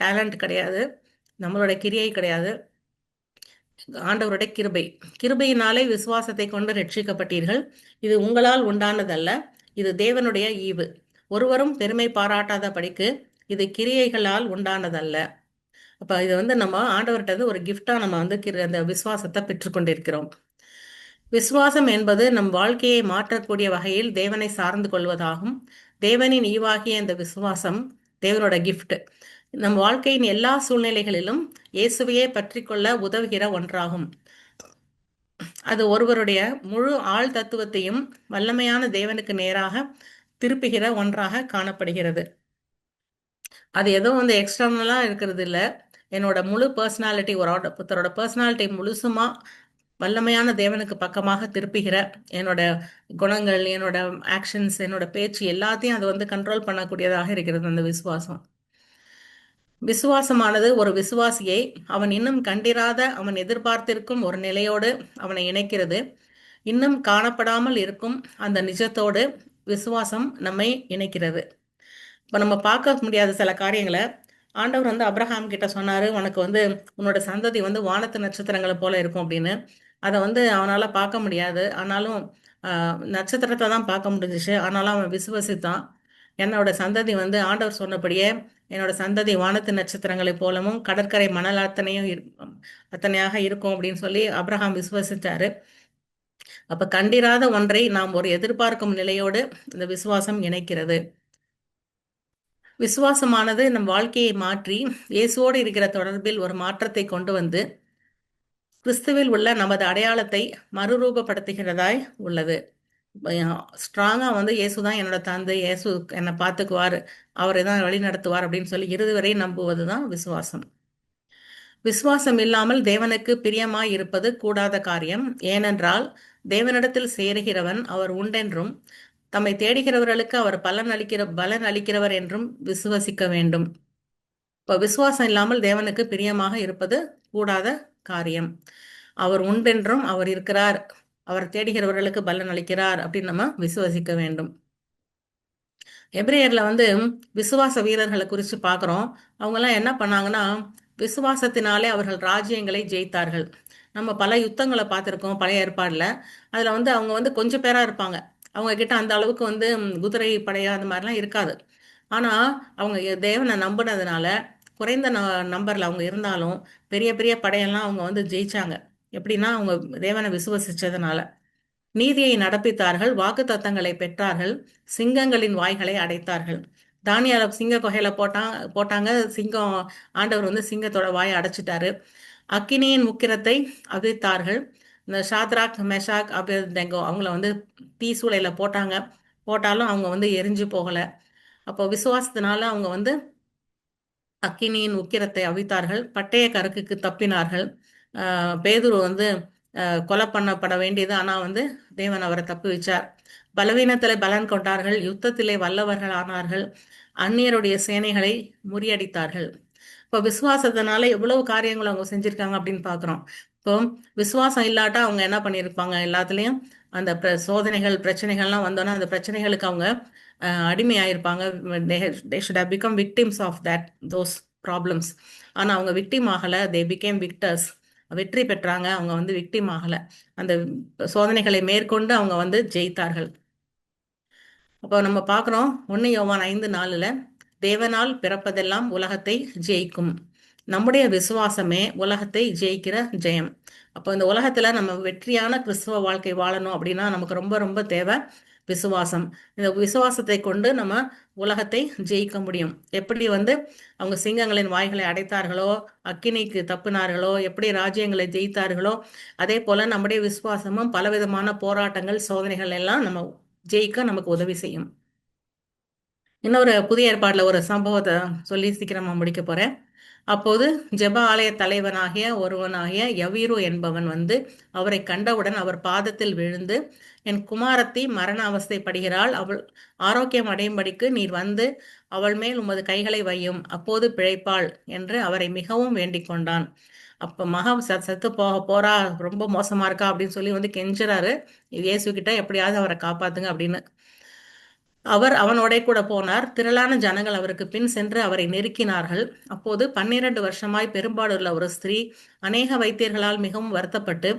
டேலண்ட் கிடையாது, நம்மளோட கிரியை கிடையாது, ஆண்டவருடைய கிருபை. கிருபையினாலே விசுவாசத்தை கொண்டு ரட்சிக்கப்பட்டீர்கள். இது உங்களால் உண்டானதல்ல, இது தேவனுடைய ஈவு. ஒருவரும் பெருமை பாராட்டாத படிக்கு இது கிரியைகளால் உண்டானதல்ல. அப்ப இது வந்து நம்ம ஆண்டவர்கிட்ட ஒரு கிஃப்டா நம்ம வந்து அந்த விசுவாசத்தை பெற்றுக்கொண்டிருக்கிறோம். விசுவாசம் என்பது நம் வாழ்க்கையை மாற்றக்கூடிய வகையில் தேவனை சார்ந்து கொள்வதாகும். தேவனின் ஈவாகிய இந்த விசுவாசம் தேவனோட கிஃப்ட் நம் வாழ்க்கையின் எல்லா சூழ்நிலைகளிலும் இயேசுவையே பற்றி கொள்ள உதவுகிற ஒன்றாகும். அது ஒருவருடைய முழு ஆள் தத்துவத்தையும் வல்லமையான தேவனுக்கு நேராக திருப்புகிற ஒன்றாக காணப்படுகிறது. அது ஏதோ வந்து எக்ஸ்டர்னலா இருக்கிறது இல்லை, என்னோட முழு பர்சனாலிட்டி, ஒருத்தரோட பர்சனாலிட்டி முழுசுமா வல்லமையான தேவனுக்கு பக்கமாக திருப்புகிற என்னோட குணங்கள், என்னோட ஆக்ஷன்ஸ், என்னோட பேச்சு எல்லாத்தையும் அது வந்து கண்ட்ரோல் பண்ணக்கூடியதாக இருக்கிறது அந்த விசுவாசம். விசுவாசமானது ஒரு விசுவாசியை அவன் இன்னும் கண்டிராத, அவன் எதிர்பார்த்திருக்கும் ஒரு நிலையோடு அவனை இணைக்கிறது. இன்னும் காணப்படாமல் இருக்கும் அந்த நிஜத்தோடு விசுவாசம் நம்மை இணைக்கிறது. இப்போ நம்ம பார்க்க முடியாத சில காரியங்களை ஆண்டவர் வந்து அப்ரஹாம் கிட்ட சொன்னாரு, உனக்கு வந்து உன்னோட சந்ததி வந்து வானத்து நட்சத்திரங்களை போல இருக்கும் அப்படின்னு. அதை வந்து அவனால பார்க்க முடியாது, ஆனாலும் நட்சத்திரத்தை தான் பார்க்க முடிஞ்சிச்சு. ஆனாலும் அவன் விசுவசித்தான். என்னோட சந்ததி வந்து ஆண்டவர் சொன்னபடியே என்னோட சந்ததி வானத்து நட்சத்திரங்களைப் போலவும் கடற்கரை மணல் அத்தனையாக இருக்கும் அப்படின்னு சொல்லி அப்ரஹாம் விசுவசித்தாரு. அப்ப கண்டிராத ஒன்றை நாம் ஒரு எதிர்பார்க்கும் நிலையோடு இந்த விசுவாசம் இணைக்கிறது. விசுவாசமானது நம் வாழ்க்கையை மாற்றி இயேசுவோடு இருக்கிற தொடர்பில் ஒரு மாற்றத்தை கொண்டு வந்து கிறிஸ்துவில் உள்ள நமது அடையாளத்தை மறுரூபப்படுத்துகிறதாய் உள்ளது. ஸ்ட்ராங்கா வந்து இயேசு தான் என்னோட தந்தை, இயேசு என்னை பார்த்துக்குவார், அவரை தான் வழி நடத்துவார் அப்படின்னு சொல்லி இறுதி வரை நம்புவதுதான் விசுவாசம். விசுவாசம் இல்லாமல் தேவனுக்கு பிரியமாய் இருப்பது கூடாத காரியம். ஏனென்றால் தேவனிடத்தில் சேருகிறவன் அவர் உண்டென்றும் தம்மை தேடுகிறவர்களுக்கு அவர் பலன் அளிக்கிறவர் என்றும் விசுவசிக்க வேண்டும். இப்போ விசுவாசம் இல்லாமல் தேவனுக்கு பிரியமாக இருப்பது கூடாத காரியம். அவர் உண்டென்றும் அவர் இருக்கிறார், அவர் தேடுகிறவர்களுக்கு பலன் அளிக்கிறார் அப்படின்னு நம்ம விசுவசிக்க வேண்டும். எபிரேயர்ல வந்து விசுவாச வீரர்களை குறித்து பார்க்குறோம். அவங்கெல்லாம் என்ன பண்ணாங்கன்னா, விசுவாசத்தினாலே அவர்கள் ராஜ்யங்களை ஜெயித்தார்கள். நம்ம பல யுத்தங்களை பார்த்துருக்கோம் பழைய ஏற்பாடில். அதில் வந்து அவங்க வந்து கொஞ்சம் பேராக இருப்பாங்க. அவங்க கிட்ட அந்த அளவுக்கு வந்து குதிரை படையா அந்த மாதிரிலாம் இருக்காது. ஆனால் அவங்க தேவனை நம்பினதுனால குறைந்த நம்பரில் அவங்க இருந்தாலும் பெரிய பெரிய படையெல்லாம் அவங்க வந்து ஜெயிச்சாங்க. எப்படின்னா அவங்க தேவனை விசுவசிச்சதுனால. நீதியை நடப்பித்தார்கள், வாக்குத்தத்தங்களை பெற்றார்கள், சிங்கங்களின் வாய்களை அடைத்தார்கள். தானியேல சிங்க குகையில போட்டாங்க. சிங்கம், ஆண்டவர் வந்து சிங்கத்தோட வாயை அடைச்சிட்டாரு. அக்கினியின் முக்கிரத்தை அவிழ்த்தார்கள். இந்த ஷாத்ராக், மெஷாக், அபேத்நேகோ அவங்கள வந்து தீ சூளையில போட்டாலும் அவங்க வந்து எரிஞ்சு போகல. அப்போ விசுவாசத்தினால அவங்க வந்து அக்கினியின் உக்கிரத்தை அவித்தார்கள், பட்டய கருக்குக்கு தப்பினார்கள். பேதுரு வந்து கொலை பண்ணப்பட வேண்டியது, ஆனால் வந்து தேவன் அவரை தப்பி வச்சார். பலவீனத்திலே பலன் கொண்டார்கள், யுத்தத்திலே வல்லவர்கள் ஆனார்கள், அந்நியருடைய சேனைகளை முறியடித்தார்கள். இப்போ விசுவாசத்தினால எவ்வளவு காரியங்கள் அவங்க செஞ்சிருக்காங்க அப்படின்னு பார்க்குறோம். இப்போ விசுவாசம் இல்லாட்டா அவங்க என்ன பண்ணியிருப்பாங்க, எல்லாத்துலேயும் அந்த சோதனைகள் பிரச்சனைகள்லாம் வந்தோன்னா அந்த பிரச்சனைகளுக்கு அவங்க அடிமையாயிருப்பாங்க. they should have become victims of those problems. ஆனால் அவங்க விக்டிம் ஆகலை, they became victors. வெற்றி பெற்றாங்க, அவங்க வந்து விக்டிம் ஆகலை. அந்த சோதனைகளை மேற்கொண்டு அவங்க வந்து ஜெயித்தார்கள். அப்போ நம்ம பார்க்குறோம் 1 யோவான் 5:4 தேவனால் பிறப்பதெல்லாம் உலகத்தை ஜெயிக்கும். நம்முடைய விசுவாசமே உலகத்தை ஜெயிக்கிற ஜெயம். அப்போ இந்த உலகத்துல நம்ம வெற்றியான கிறிஸ்துவ வாழ்க்கை வாழணும் அப்படின்னா நமக்கு ரொம்ப ரொம்ப தேவை விசுவாசம். இந்த விசுவாசத்தை கொண்டு நம்ம உலகத்தை ஜெயிக்க முடியும். எப்படி வந்து அவங்க சிங்கங்களின் வாய்களை அடைத்தார்களோ, அக்கினிக்கு தப்பினார்களோ, எப்படி ராஜ்யங்களை ஜெயித்தார்களோ, அதே போல நம்முடைய விசுவாசமும் பலவிதமான போராட்டங்கள் சோதனைகள் எல்லாம் நம்ம ஜெயிக்க நமக்கு உதவி செய்யும். இன்னொரு புதிய ஏற்பாட்டில் ஒரு சம்பவத்தை சொல்லி சீக்கிரமா முடிக்க போறேன். அப்போது ஜெப ஆலய தலைவனாகிய ஒருவனாகிய யவீரு என்பவன் வந்து அவரை கண்டவுடன் அவர் பாதத்தில் விழுந்து, என் குமாரத்தி மரண அவஸ்தைப்படுகிறாள், அவள் ஆரோக்கியம் அடையும்படிக்கு நீர் வந்து அவள் மேல் உமது கைகளை வையும், அப்போது பிழைப்பாள் என்று அவரை மிகவும் வேண்டிக் கொண்டான். அப்ப மகா செத்து போறா, ரொம்ப மோசமா இருக்கா அப்படின்னு சொல்லி வந்து கெஞ்சுறாரு இயேசு கிட்ட, எப்படியாவது அவரை காப்பாத்துங்க அப்படின்னு. அவர் அவனோட கூட போனார். திரளான ஜனங்கள் அவருக்கு பின் சென்று அவரை நெருக்கினார்கள். அப்போது 12 வருஷமாய் பெரும்பாடுள்ள ஒரு ஸ்திரீ அநேக வைத்தியர்களால் மிகவும் வருத்தப்பட்டு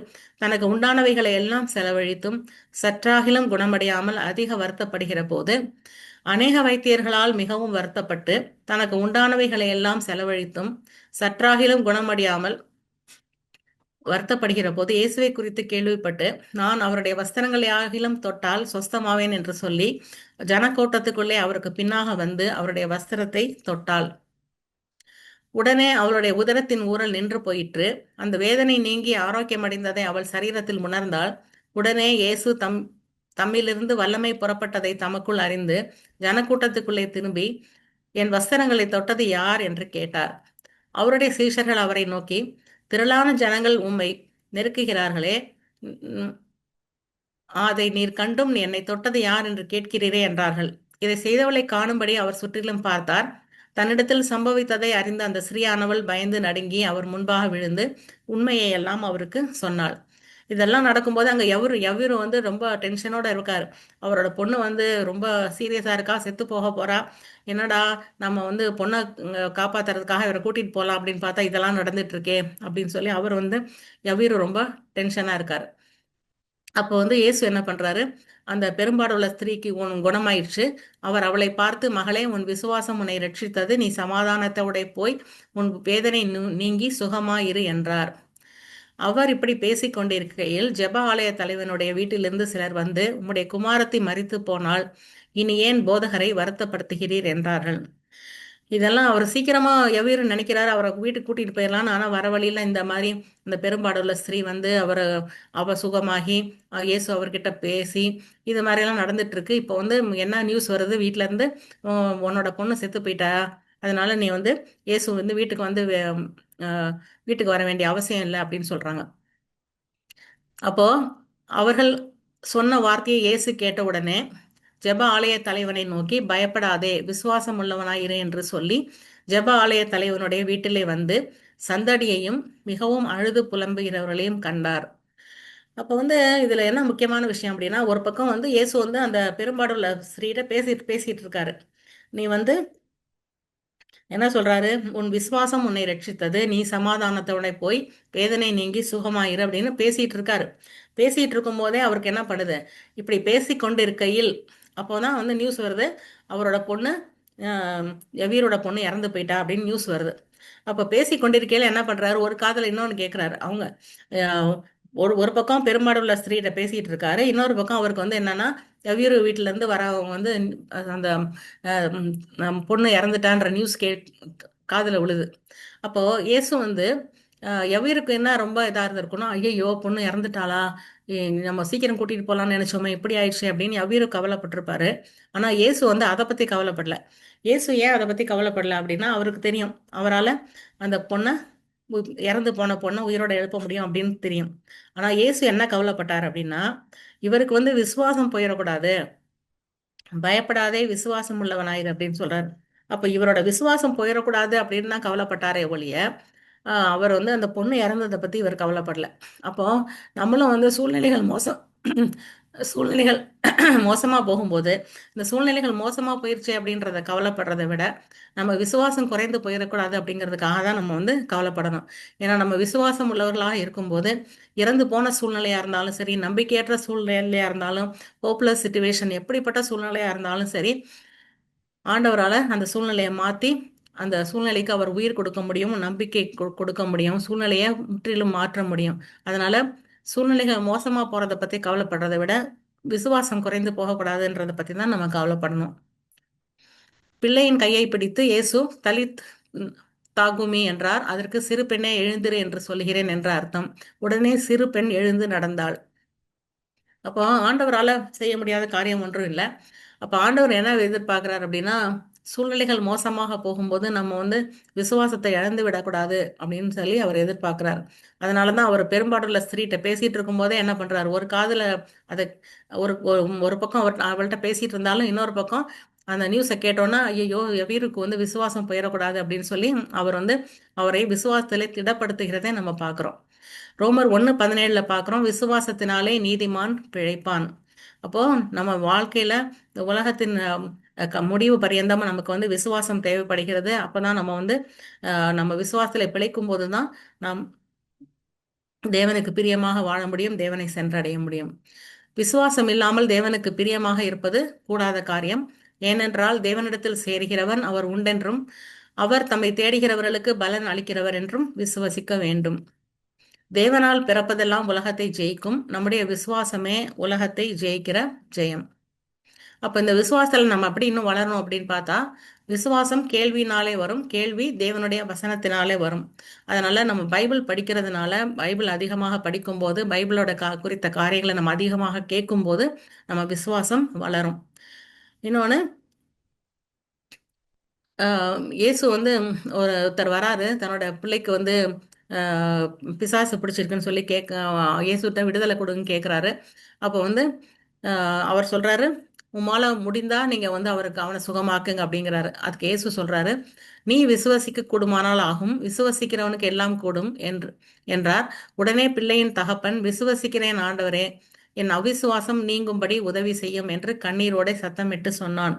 தனக்கு உண்டானவைகளை எல்லாம் செலவழித்தும் சற்றாகிலும் குணமடையாமல் அதிக வருத்தப்படுகிற போது, அநேக வைத்தியர்களால் மிகவும் வருத்தப்பட்டு தனக்கு உண்டானவைகளை எல்லாம் செலவழித்தும் சற்றாகிலும் குணமடையாமல் வருத்தப்படுகிற போது இயேசுவை குறித்து கேள்விப்பட்டு, நான் அவருடைய வஸ்திரங்களை ஆகிலும் தொட்டால் சொஸ்தமாவேன் என்று சொல்லி ஜனக்கூட்டத்துக்குள்ளே அவருக்கு பின்னாக வந்து அவருடைய வஸ்திரத்தை தொட்டாள். உடனே அவளுடைய உதரத்தின் ஊரல் நின்று போயிற்று. அந்த வேதனை நீங்கி ஆரோக்கியமடைந்ததை அவள் சரீரத்தில் உணர்ந்தாள். உடனே இயேசு தம்மிலிருந்து வல்லமை புறப்பட்டதை தமக்குள் அறிந்து ஜனக்கூட்டத்துக்குள்ளே திரும்பி, என் வஸ்திரங்களை தொட்டது யார் என்று கேட்டார். அவருடைய சீஷர்கள் அவரை நோக்கி, திரளான ஜனங்கள் உம்மை நெருக்குகிறார்களே, அதை நீர் கண்டும் என்னை தொட்டது யார் என்று கேட்கிறீரே என்றார்கள். இதை செய்தவளை காணும்படி அவர் சுற்றிலும் பார்த்தார். தன்னிடத்தில் சம்பவித்ததை அறிந்த அந்த ஸ்திரீயானவள் பயந்து நடுங்கி அவர் முன்பாக விழுந்து உண்மையை எல்லாம் அவருக்கு சொன்னாள். இதெல்லாம் நடக்கும்போது அங்கே எவரு வந்து ரொம்ப டென்ஷனோட இருக்காரு. அவரோட பொண்ணு வந்து ரொம்ப சீரியஸா இருக்கா, செத்து போக போறா. என்னடா நம்ம வந்து பொண்ணை காப்பாத்துறதுக்காக இவரை கூட்டிட்டு போகலாம் அப்படின்னு பார்த்தா இதெல்லாம் நடந்துட்டு இருக்கே அப்படின்னு சொல்லி அவர் வந்து எவீரு ரொம்ப டென்ஷனா இருக்காரு. அப்போ வந்து இயேசு என்ன பண்றாரு, அந்த பெரும்பாடுள்ள ஸ்திரீக்கு குணமாயிடுச்சு. அவர் அவளை பார்த்து, மகளே, உன் விசுவாசம் உன்னை ரட்சித்தது, நீ சமாதானத்தோட போய் உன் வேதனை நீங்கி சுகமாயிரு என்றார். அவர் இப்படி பேசிக் கொண்டிருக்கையில் ஜெப ஆலய தலைவனுடைய வீட்டிலிருந்து சிலர் வந்து, உம்முடைய குமாரத்தி மரித்து போனால் இனி ஏன் போதகரை வருத்தப்படுத்துகிறீர் என்றார்கள். இதெல்லாம் அவர் சீக்கிரமா எவ்வீரு நினைக்கிறாரு, அவரை வீட்டுக்கு கூட்டிட்டு போயிடலான்னு. ஆனா வர வழியில இந்த மாதிரி இந்த பெரும்பாடுள்ள ஸ்திரீ வந்து அவ சுகமாகி இயேசு அவர்கிட்ட பேசி இது மாதிரி எல்லாம் நடந்துட்டு இருக்கு. இப்போ வந்து என்ன நியூஸ் வருது வீட்ல இருந்து, உன்னோட பொண்ணு செத்து போயிட்டா, அதனால நீ வந்து இயேசு வந்து வீட்டுக்கு வந்து வீட்டுக்கு வர வேண்டிய அவசியம் இல்லை அப்படின்னு சொல்றாங்க. அப்போ அவர்கள் சொன்ன வார்த்தையை இயேசு கேட்ட உடனே ஜெப ஆலய தலைவனை நோக்கி, பயப்படாதே, விசுவாசம் உள்ளவனாயிரு என்று சொல்லி ஜெப ஆலய தலைவனுடைய வீட்டிலே வந்து சந்தடியையும் மிகவும் அழுது புலம்புகிறவர்களையும் கண்டார். அப்போ வந்து இதுல என்ன முக்கியமான விஷயம் அப்படின்னா, ஒரு பக்கம் வந்து இயேசு வந்து அந்த பெரும்பாடுள்ள ஸ்திரீட பேசிட்டு இருக்காரு. நீ வந்து என்ன சொல்றாரு, உன் விசுவாசம் உன்னை ரட்சித்தது, நீ சமாதானத்தோட போய் வேதனை நீங்கி சுகமாயிரு அப்படின்னு பேசிட்டு இருக்காரு. பேசிட்டு இருக்கும் போதே அவருக்கு என்ன பண்ணுது, இப்படி பேசி கொண்டு இருக்கையில் அப்போதான் வந்து நியூஸ் வருது, அவரோட பொண்ணு எவீரோட பொண்ணு இறந்து போயிட்டா அப்படின்னு நியூஸ் வருது. அப்ப பேசி கொண்டிருக்கையில என்ன பண்றாரு, ஒரு காதுல இன்னொன்னு கேட்கிறாரு. அவங்க அஹ், ஒரு ஒரு பக்கம் பெரும்பாடுள்ள ஸ்திரீகிட்ட பேசிட்டு இருக்காரு, இன்னொரு பக்கம் அவருக்கு வந்து என்னன்னா, எவ்வீரு வீட்டுல இருந்து வரவங்க வந்து அந்த பொண்ணு இறந்துட்டான்ற நியூஸ் காதுல விழுது. அப்போ இயேசு வந்து எவ்வீருக்கு என்ன ரொம்ப இதா இருந்திருக்குன்னா, ஐயோ பொண்ணு இறந்துட்டாளா, நம்ம சீக்கிரம் கூட்டிட்டு போலாம்னு நினைச்சோமே, இப்படி ஆயிடுச்சு அப்படின்னு எவ்வீரு கவலைப்பட்டிருப்பாரு. ஆனா இயேசு வந்து அதை பத்தி கவலைப்படல. இயேசு ஏன் அதை பத்தி கவலைப்படல அப்படின்னா, அவருக்கு தெரியும் அவரால அந்த பொண்ணை, இறந்து போன பொண்ணை உயிரோட எழுப்ப முடியும் அப்படின்னு தெரியும். ஆனா இயேசு என்ன கவலைப்பட்டார் அப்படின்னா, இவருக்கு வந்து விசுவாசம் போயிடக்கூடாது, பயப்படாதே, விசுவாசம் உள்ளவனாயிரு அப்படின்னு சொல்றாரு. அப்ப இவரோட விசுவாசம் போயிடக்கூடாது அப்படின்னு தான் கவலைப்பட்டாரே ஒழிய, அவர் வந்து அந்த பொண்ணு இறந்ததை பத்தி இவர் கவலைப்படல. அப்போ நம்மளும் வந்து சூழ்நிலைகள் சூழ்நிலைகள் மோசமா போகும்போது, இந்த சூழ்நிலைகள் மோசமா போயிருச்சு அப்படின்றத கவலைப்படுறதை விட, நம்ம விசுவாசம் குறைந்து போயிடக்கூடாது அப்படிங்கிறதுக்காக தான் நம்ம வந்து கவலைப்படணும். ஏன்னா நம்ம விசுவாசம் உள்ளவர்களாக இருக்கும்போது, இறந்து போன சூழ்நிலையா இருந்தாலும் சரி, நம்பிக்கையற்ற சூழ்நிலையா இருந்தாலும், ஹோப்லெஸ் சுச்சுவேஷன் எப்படிப்பட்ட சூழ்நிலையா இருந்தாலும் சரி, ஆண்டவரால அந்த சூழ்நிலையை மாத்தி அந்த சூழ்நிலைக்கு அவர் உயிர் கொடுக்க முடியும், நம்பிக்கை கொடுக்க முடியும், சூழ்நிலையை முற்றிலும் மாற்ற முடியும். அதனால சூழ்நிலைகள் மோசமா போறதை பத்தி கவலைப்படுறதை விட, விசுவாசம் குறைந்து போகக்கூடாதுன்றதை பத்தி தான் நம்ம கவலைப்படணும். பிள்ளையின் கையை பிடித்து இயேசு தலித் தாகுமி என்றார். அதற்கு சிறு பெண்ணே எழுந்திரு என்று சொல்கிறேன் என்ற அர்த்தம். உடனே சிறு பெண் எழுந்து நடந்தாள். அப்போ ஆண்டவரால செய்ய முடியாத காரியம் ஒன்றும் இல்லை. அப்ப ஆண்டவர் என்ன எதிர்பார்க்கிறார் அப்படின்னா, சூழ்நிலைகள் மோசமாக போகும்போது நம்ம வந்து விசுவாசத்தை இழந்து விடக்கூடாது அப்படின்னு சொல்லி அவர் எதிர்பார்க்கிறார். அதனாலதான் அவர் பெரும்பாடுள்ள ஸ்திரீட்ட பேசிட்டு இருக்கும் போதே என்ன பண்றாரு, ஒரு காதுல அதை ஒரு ஒரு ஒரு பக்கம் அவள்கிட்ட பேசிட்டு இருந்தாலும், இன்னொரு பக்கம் அந்த நியூஸை கேட்டோன்னா, ஐயோ எவீருக்கு வந்து விசுவாசம் போயிடக்கூடாது அப்படின்னு சொல்லி அவர் வந்து அவரை விசுவாசத்திலே திடப்படுத்துகிறதை நம்ம பார்க்கிறோம். ரோமர் 1:17 பார்க்கிறோம், விசுவாசத்தினாலே நீதிமான் பிழைப்பான். அப்போ நம்ம வாழ்க்கையில இந்த உலகத்தின் முடிவு பரியந்தமா நமக்கு வந்து விசுவாசம் தேவைப்படுகிறது. அப்பதான் நம்ம வந்து நம்ம விசுவாசத்துல பிழைக்கும் போதுதான் நாம் தேவனுக்கு பிரியமாக வாழ முடியும், தேவனை சென்றடைய முடியும். விசுவாசம் இல்லாமல் தேவனுக்கு பிரியமாக இருப்பது கூடாத காரியம். ஏனென்றால் தேவனிடத்தில் சேர்கிறவன் அவர் உண்டென்றும், அவர் தம்மை தேடுகிறவர்களுக்கு பலன் அளிக்கிறவர் என்றும் விசுவசிக்க வேண்டும். தேவனால் பிறப்பதெல்லாம் உலகத்தை ஜெயிக்கும். நம்முடைய விசுவாசமே உலகத்தை ஜெயிக்கிற ஜெயம். அப்ப இந்த விசுவாசத்துல நம்ம அப்படி இன்னும் வளரணும் அப்படின்னு பார்த்தா, விசுவாசம் கேள்வினாலே வரும், கேள்வி தேவனுடைய வசனத்தினாலே வரும். அதனால நம்ம பைபிள் படிக்கிறதுனால, பைபிள் அதிகமாக படிக்கும்போது, பைபிளோட குறித்த காரியங்களை நம்ம அதிகமாக கேட்கும்போது நம்ம விசுவாசம் வளரும். இன்னொன்னு, இயேசு வந்து ஒருத்தர் வராரு, தன்னோட பிள்ளைக்கு வந்து பிசாசு பிடிச்சிருக்குன்னு சொல்லி இயேசுட்ட விடுதலை கொடுங்கன்னு கேட்குறாரு. அப்போ வந்து அவர் சொல்றாரு, உம்மால முடிந்தா நீங்க வந்து அவனை சுகமாக்குங்க அப்படிங்கிறாரு. அதுக்கு இயேசு சொல்றாரு, நீ விசுவசிக்க கூடுமானால் ஆகும், விசுவசிக்கிறவனுக்கு எல்லாம் கூடும் என்றார். உடனே பிள்ளையின் தகப்பன், விசுவசிக்கிறேன் ஆண்டவரே, என் அவிசுவாசம் நீங்கும்படி உதவி செய்யும் என்று கண்ணீரோட சத்தமிட்டு சொன்னான்.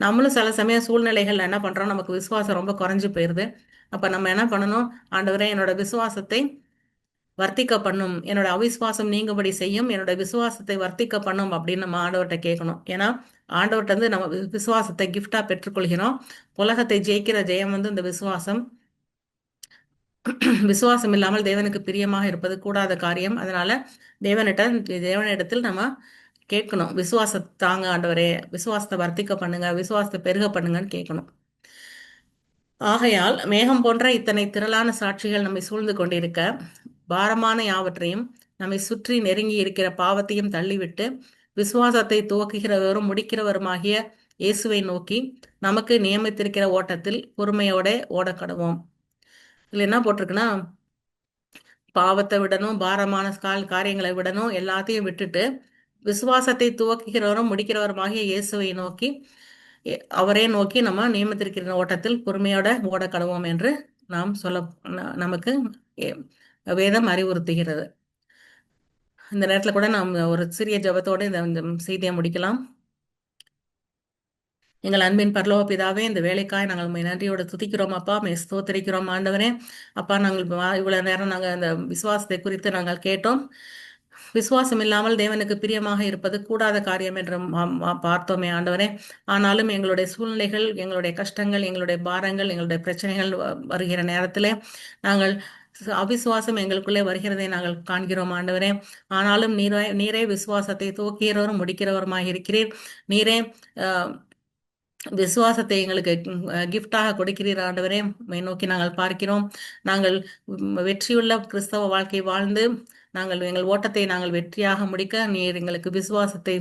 நம்மளும் சில சமயம் சூழ்நிலைகள் என்ன பண்றோம், நமக்கு விசுவாசம் ரொம்ப குறைஞ்சு போயிருது. அப்ப நம்ம என்ன பண்ணணும், ஆண்டவரே என்னோட விசுவாசத்தை வர்த்திக்க பண்ணும், என்னோட அவிசுவாசம் நீங்கும்படி செய்யும், என்னோட விசுவாசத்தை வர்த்திக்க பண்ணும் அப்படின்னு நம்ம ஆண்டவர்கிட்ட கேட்கணும். ஏன்னா ஆண்டவர்கிட்ட வந்து நம்ம விசுவாசத்தை கிஃப்டா பெற்றுக்கொள்கிறோம். உலகத்தை ஜெயிக்கிற ஜெயம் வந்து இந்த விசுவாசம். விசுவாசம் இல்லாமல் தேவனுக்கு பிரியமாக இருப்பது கூடாத காரியம். அதனால தேவனிடத்தில் நம்ம கேட்கணும், விசுவாசத்தை தாங்க ஆண்டவரே, விசுவாசத்தை வர்த்திக்க பண்ணுங்க, விசுவாசத்தை பெருக பண்ணுங்கன்னு கேட்கணும். ஆகையால் மேகம் போன்ற இத்தனை திரளான சாட்சிகள் நம்மை சூழ்ந்து கொண்டிருக்க, பாரமான யாவற்றையும் நம்மை சுற்றி நெருங்கி இருக்கிற பாவத்தையும் தள்ளிவிட்டு, விசுவாசத்தை துவக்குகிறவரும் முடிக்கிறவருமாகிய இயேசுவை நோக்கி நமக்கு நியமித்திருக்கிற ஓட்டத்தில் பொறுமையோட ஓடக்கடவோம். இதுல என்ன போட்டிருக்குன்னா, பாவத்தை விடணும், பாரமான காரியங்களை விடணும், எல்லாத்தையும் விட்டுட்டு விசுவாசத்தை துவக்குகிறவரும் முடிக்கிறவருமாகிய இயேசுவை நோக்கி அவரே நோக்கி நம்ம நியமித்திருக்கிற ஓட்டத்தில் பொறுமையோட ஓட கடவோம் என்று நாம் நமக்கு எ- வேதம் அறிவுறுத்துகிறது. இந்த நேரத்துல கூட நாம் ஒரு சிறிய ஜெபத்தோட இந்த செய்தியை முடிக்கலாம். எங்கள் அன்பின் பரலோக பிதாவே, இந்த வேலைக்காய் நாங்கள் உம்மை நன்றியோடு துதிக்கிறோம் அப்பா, உம்மை ஸ்தோத்திரிக்கிறோம் ஆண்டவரே. அப்பா, நாங்கள் இவ்வளவு நேரம் நாங்கள் இந்த விசுவாசத்தை குறித்து நாங்கள் கேட்டோம். விசுவாசம் இல்லாமல் தேவனுக்கு பிரியமாக இருப்பது கூடாத காரியம் என்று பார்த்தோமே ஆண்டவரே. ஆனாலும் எங்களுடைய சூழ்நிலைகள், எங்களுடைய கஷ்டங்கள், எங்களுடைய பாரங்கள், எங்களுடைய பிரச்சனைகள் வருகிற நேரத்திலே நாங்கள் அவிசுவாசம் எங்களுக்குள்ளே வருகிறதை நாங்கள் காண்கிறோம் ஆண்டவரே. ஆனாலும் நீரே விசுவாசத்தை துவக்கிறவரும் முடிக்கிறவருமாக இருக்கிறீர். நீரே விசுவாசத்தை எங்களுக்கு கிஃப்டாக கொடுக்கிறீர் ஆண்டவரே. உம்மை நோக்கி நாங்கள் பார்க்கிறோம். நாங்கள் வெற்றியுள்ள கிறிஸ்தவ வாழ்க்கை வாழ்ந்து நாங்கள் எங்கள் ஓட்டத்தை நாங்கள் வெற்றியாக முடிக்க நீர் எங்களுக்கு விசுவாசத்தை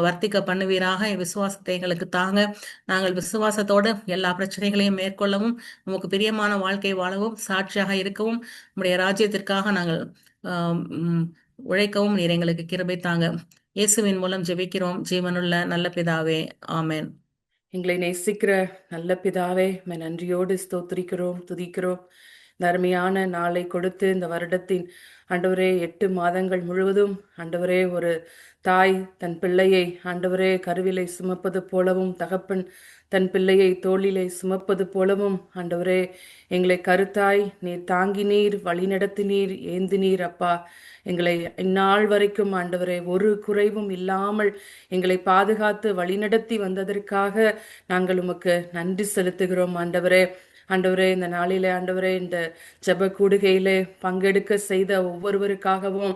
வர்த்திக்க பண்ணுவீராக. விசுவாசத்தை எங்களுக்கு தாங்க. நாங்கள் விசுவாசத்தோடு எல்லா பிரச்சனைகளையும் மேற்கொள்ளவும், நமக்கு பிரியமான வாழ்க்கை வாழவும், சாட்சியாக இருக்கவும், நம்முடைய ராஜ்யத்திற்காக நாங்கள் உழைக்கவும் நீர் எங்களுக்கு கிருபை தாங்க. இயேசுவின் மூலம் ஜெபிக்கிறோம் ஜீவனுள்ள நல்ல பிதாவே, ஆமென். எங்களை நேசிக்கிற நல்ல பிதாவே, நன்றியோடு ஸ்தோத்திரிக்கிறோம், துதிக்கிறோம். இந்த அருமையான நாளை கொடுத்து இந்த வருடத்தின் ஆண்டவரே 8 மாதங்கள் முழுவதும் ஆண்டவரே ஒரு தாய் தன் பிள்ளையை ஆண்டவரே கருவிலை சுமப்பது போலவும், தகப்பன் தன் பிள்ளையை தோளிலை சுமப்பது போலவும் ஆண்டவரே எங்களை கருத்தாய் நீர் தாங்கினீர், வழிநடத்தினீர், ஏந்தினீர் அப்பா. எங்களை இந்நாள் வரைக்கும் ஆண்டவரே ஒரு குறைவும் இல்லாமல் எங்களை பாதுகாத்து வழிநடத்தி வந்ததற்காக நாங்கள் உமக்கு நன்றி செலுத்துகிறோம் ஆண்டவரே. ஆண்டவரே, இந்த நாளிலே ஆண்டவரே இந்த ஜெப கூடுகையிலே பங்கெடுக்க செய்த ஒவ்வொருவருக்காகவும்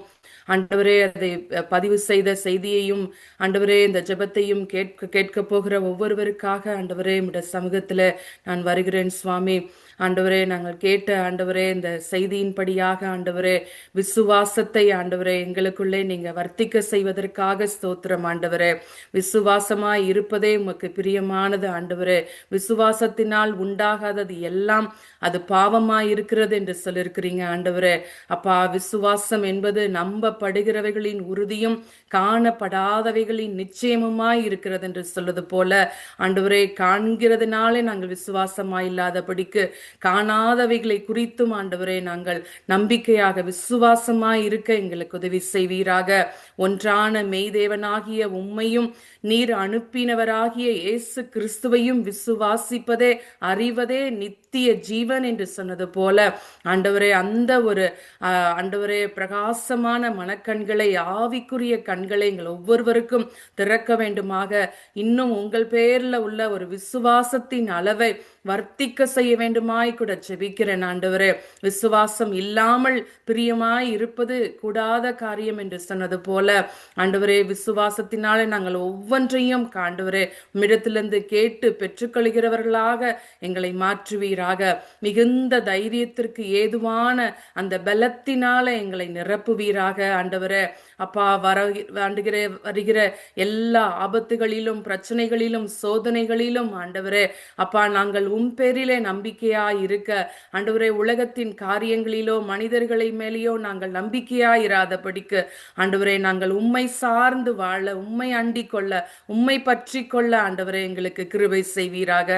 ஆண்டவரே அதை பதிவு செய்த செய்தியையும் ஆண்டவரே இந்த ஜெபத்தையும் கேட்க போகிற ஒவ்வொருவருக்காக ஆண்டவரே உம்முடைய சமூகத்துல நான் வருகிறேன் சுவாமி. ஆண்டவரே, நாங்கள் கேட்ட ஆண்டவரே இந்த செய்தியின்படியாக ஆண்டவரே விசுவாசத்தை ஆண்டவரே எங்களுக்குள்ளே நீங்க வர்த்திக்க செய்வதற்காக ஸ்தோத்திரம் ஆண்டவரே. விசுவாசமாய் இருப்பதே உமக்கு பிரியமானது ஆண்டவரே. விசுவாசத்தினால் உண்டாகாதது எல்லாம் அது பாவமாய் இருக்கிறது என்று சொல்லியிருக்கிறீங்க ஆண்டவரே. அப்பா, விசுவாசம் என்பது நம்பப்படுகிறவைகளின் உறுதியும் காணப்படாதவைகளின் நிச்சயமுமாய் இருக்கிறது என்று சொல்வது போல ஆண்டவரே, காண்கிறதுனாலே நாங்கள் விசுவாசமாய் இல்லாதபடிக்கு காணாதவைகளை குறித்தும் ஆண்டவரே நாங்கள் நம்பிக்கையாக விசுவாசமாய் இருக்க எங்களுக்கு உதவி செய்வீராக. ஒன்றான மெய்தேவனாகிய உம்மையும் நீர் அனுப்பினவராகிய இயேசு கிறிஸ்துவையும் விசுவாசிப்பதே அறிவதே நித்திய ஜீவன் என்று சொன்னது போல ஆண்டவரே அந்த ஒரு ஆண்டவரே பிரகாசமான மனக்கண்களை, ஆவிக்குரிய கண்களை எங்கள் ஒவ்வொருவருக்கும் திறக்க வேண்டுமாக. இன்னும் உங்கள் பேர்ல உள்ள ஒரு விசுவாசத்தின் அளவை வர்த்திக்க செய்ய வேண்டுமாய் கூட ஜெபிக்கிறேன் ஆண்டவரே. விசுவாசம் இல்லாமல் பிரியமாய் இருப்பது கூடாத காரியம் என்று சொன்னது போல ஆண்டவரே விசுவாசத்தினாலே நாங்கள் ஒவ்வொன்றையும் ஆண்டவரே உம்மிடத்திலிருந்து கேட்டு பெற்றுக்கொள்கிறவர்களாக எங்களை மாற்றுவீராக. மிகுந்த தைரியத்திற்கு ஏதுவான அந்த பலத்தினால எங்களை நிரப்புவீராக ஆண்டவரே. அப்பா, வருகிற எல்லா ஆபத்துகளிலும் பிரச்சனைகளிலும் சோதனைகளிலும் ஆண்டவரே அப்பா நாங்கள் உம் பேரிலே நம்பிக்கையாய் இருக்க ஆண்டவரே, உலகத்தின் காரியங்களிலோ மனிதர்களை மேலேயோ நாங்கள் நம்பிக்கையாய் இராதபடிக்கு ஆண்டவரே நாங்கள் உம்மை சார்ந்து வாழ, உம்மை அண்டிக் கொள்ள, உம்மை பற்றி கொள்ள ஆண்டவரே எங்களுக்கு கிருபை செய்வீராக.